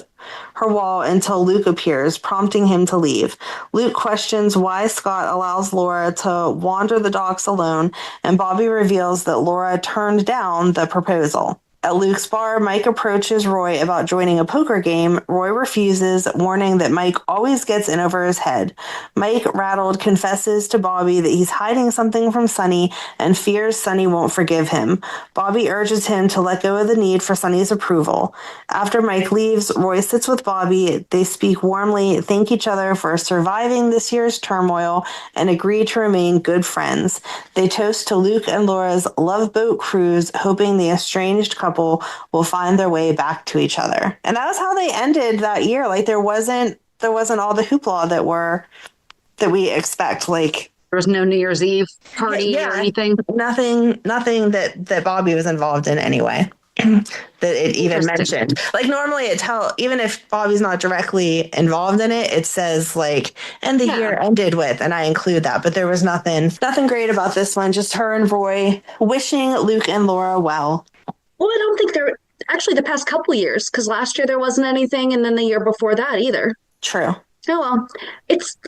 her wall until Luke appears, prompting him to leave. Luke questions why Scott allows Laura to wander the docks alone, and Bobbie reveals that Laura turned down the proposal. At Luke's bar, Mike approaches Roy about joining a poker game. Roy refuses, warning that Mike always gets in over his head. Mike, rattled, confesses to Bobbie that he's hiding something from Sonny and fears Sonny won't forgive him. Bobbie urges him to let go of the need for Sonny's approval. After Mike leaves, Roy sits with Bobbie. They speak warmly, thank each other for surviving this year's turmoil, and agree to remain good friends. They toast to Luke and Laura's love boat cruise, hoping the estranged couple will find their way back to each other. And that was how they ended that year. Like there wasn't all the hoopla that we expect. Like there was no New Year's Eve party or anything. Nothing that Bobbie was involved in anyway. That it even mentioned. Like normally even if Bobbie's not directly involved in it, it says like, and the year ended with, and I include that. But there was nothing great about this one. Just her and Roy wishing Luke and Laura well. Well, I don't think actually the past couple years, because last year there wasn't anything, and then the year before that either. True. Oh, well,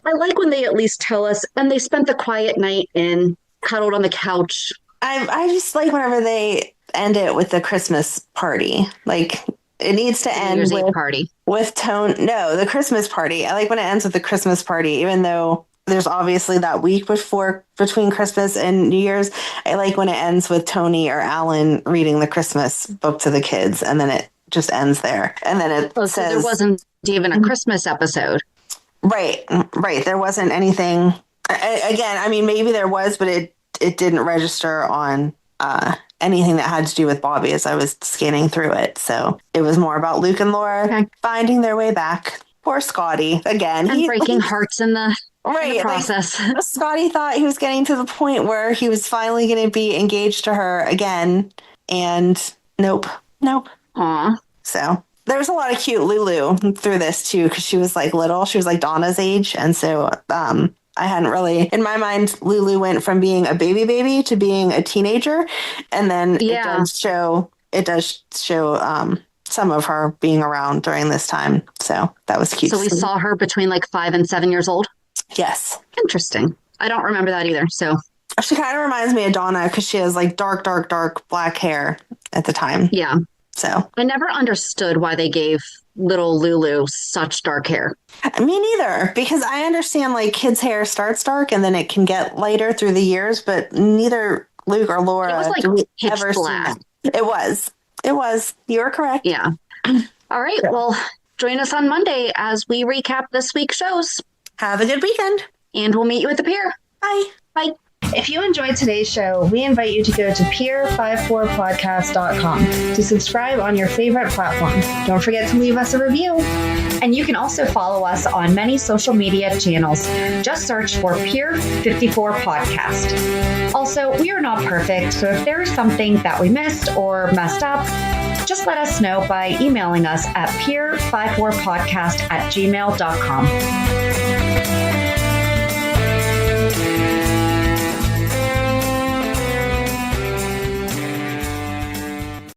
I like when they at least tell us, and they spent the quiet night in, cuddled on the couch. I just like whenever they end it with the Christmas party. Like it needs to end with tone. No, the Christmas party. I like when it ends with the Christmas party, even though there's obviously that week between Christmas and New Year's. I like when it ends with Tony or Alan reading the Christmas book to the kids, and then it just ends there. And then it says... So there wasn't even a Christmas episode. Right. There wasn't anything... Again, I mean, maybe there was, but it didn't register on anything that had to do with Bobbie as I was scanning through it. So it was more about Luke and Laura finding their way back. Poor Scotty. Again. And breaking hearts in the... Right, process. Like, Scotty thought he was getting to the point where he was finally going to be engaged to her again, and nope. Aw. So there was a lot of cute Lulu through this too, because she was like little. She was like Donna's age, and so I hadn't really, in my mind, Lulu went from being a baby to being a teenager, and then it does show some of her being around during this time. So that was cute. So we saw her between like 5 and 7 years old. Yes. Interesting. I don't remember that either. So she kind of reminds me of Donna because she has like dark black hair at the time. Yeah. So I never understood why they gave little Lulu such dark hair. Me neither, because I understand like kids' hair starts dark and then it can get lighter through the years, but neither Luke or Laura it was like do we pitch ever black. See that. It was. You were correct. Yeah. All right. Well, join us on Monday as we recap this week's shows. Have a good weekend. And we'll meet you at the pier. Bye. Bye. If you enjoyed today's show, we invite you to go to pier54podcast.com to subscribe on your favorite platform. Don't forget to leave us a review. And you can also follow us on many social media channels. Just search for Pier 54 Podcast. Also, we are not perfect, so if there is something that we missed or messed up, just let us know by emailing us at pier54podcast@gmail.com.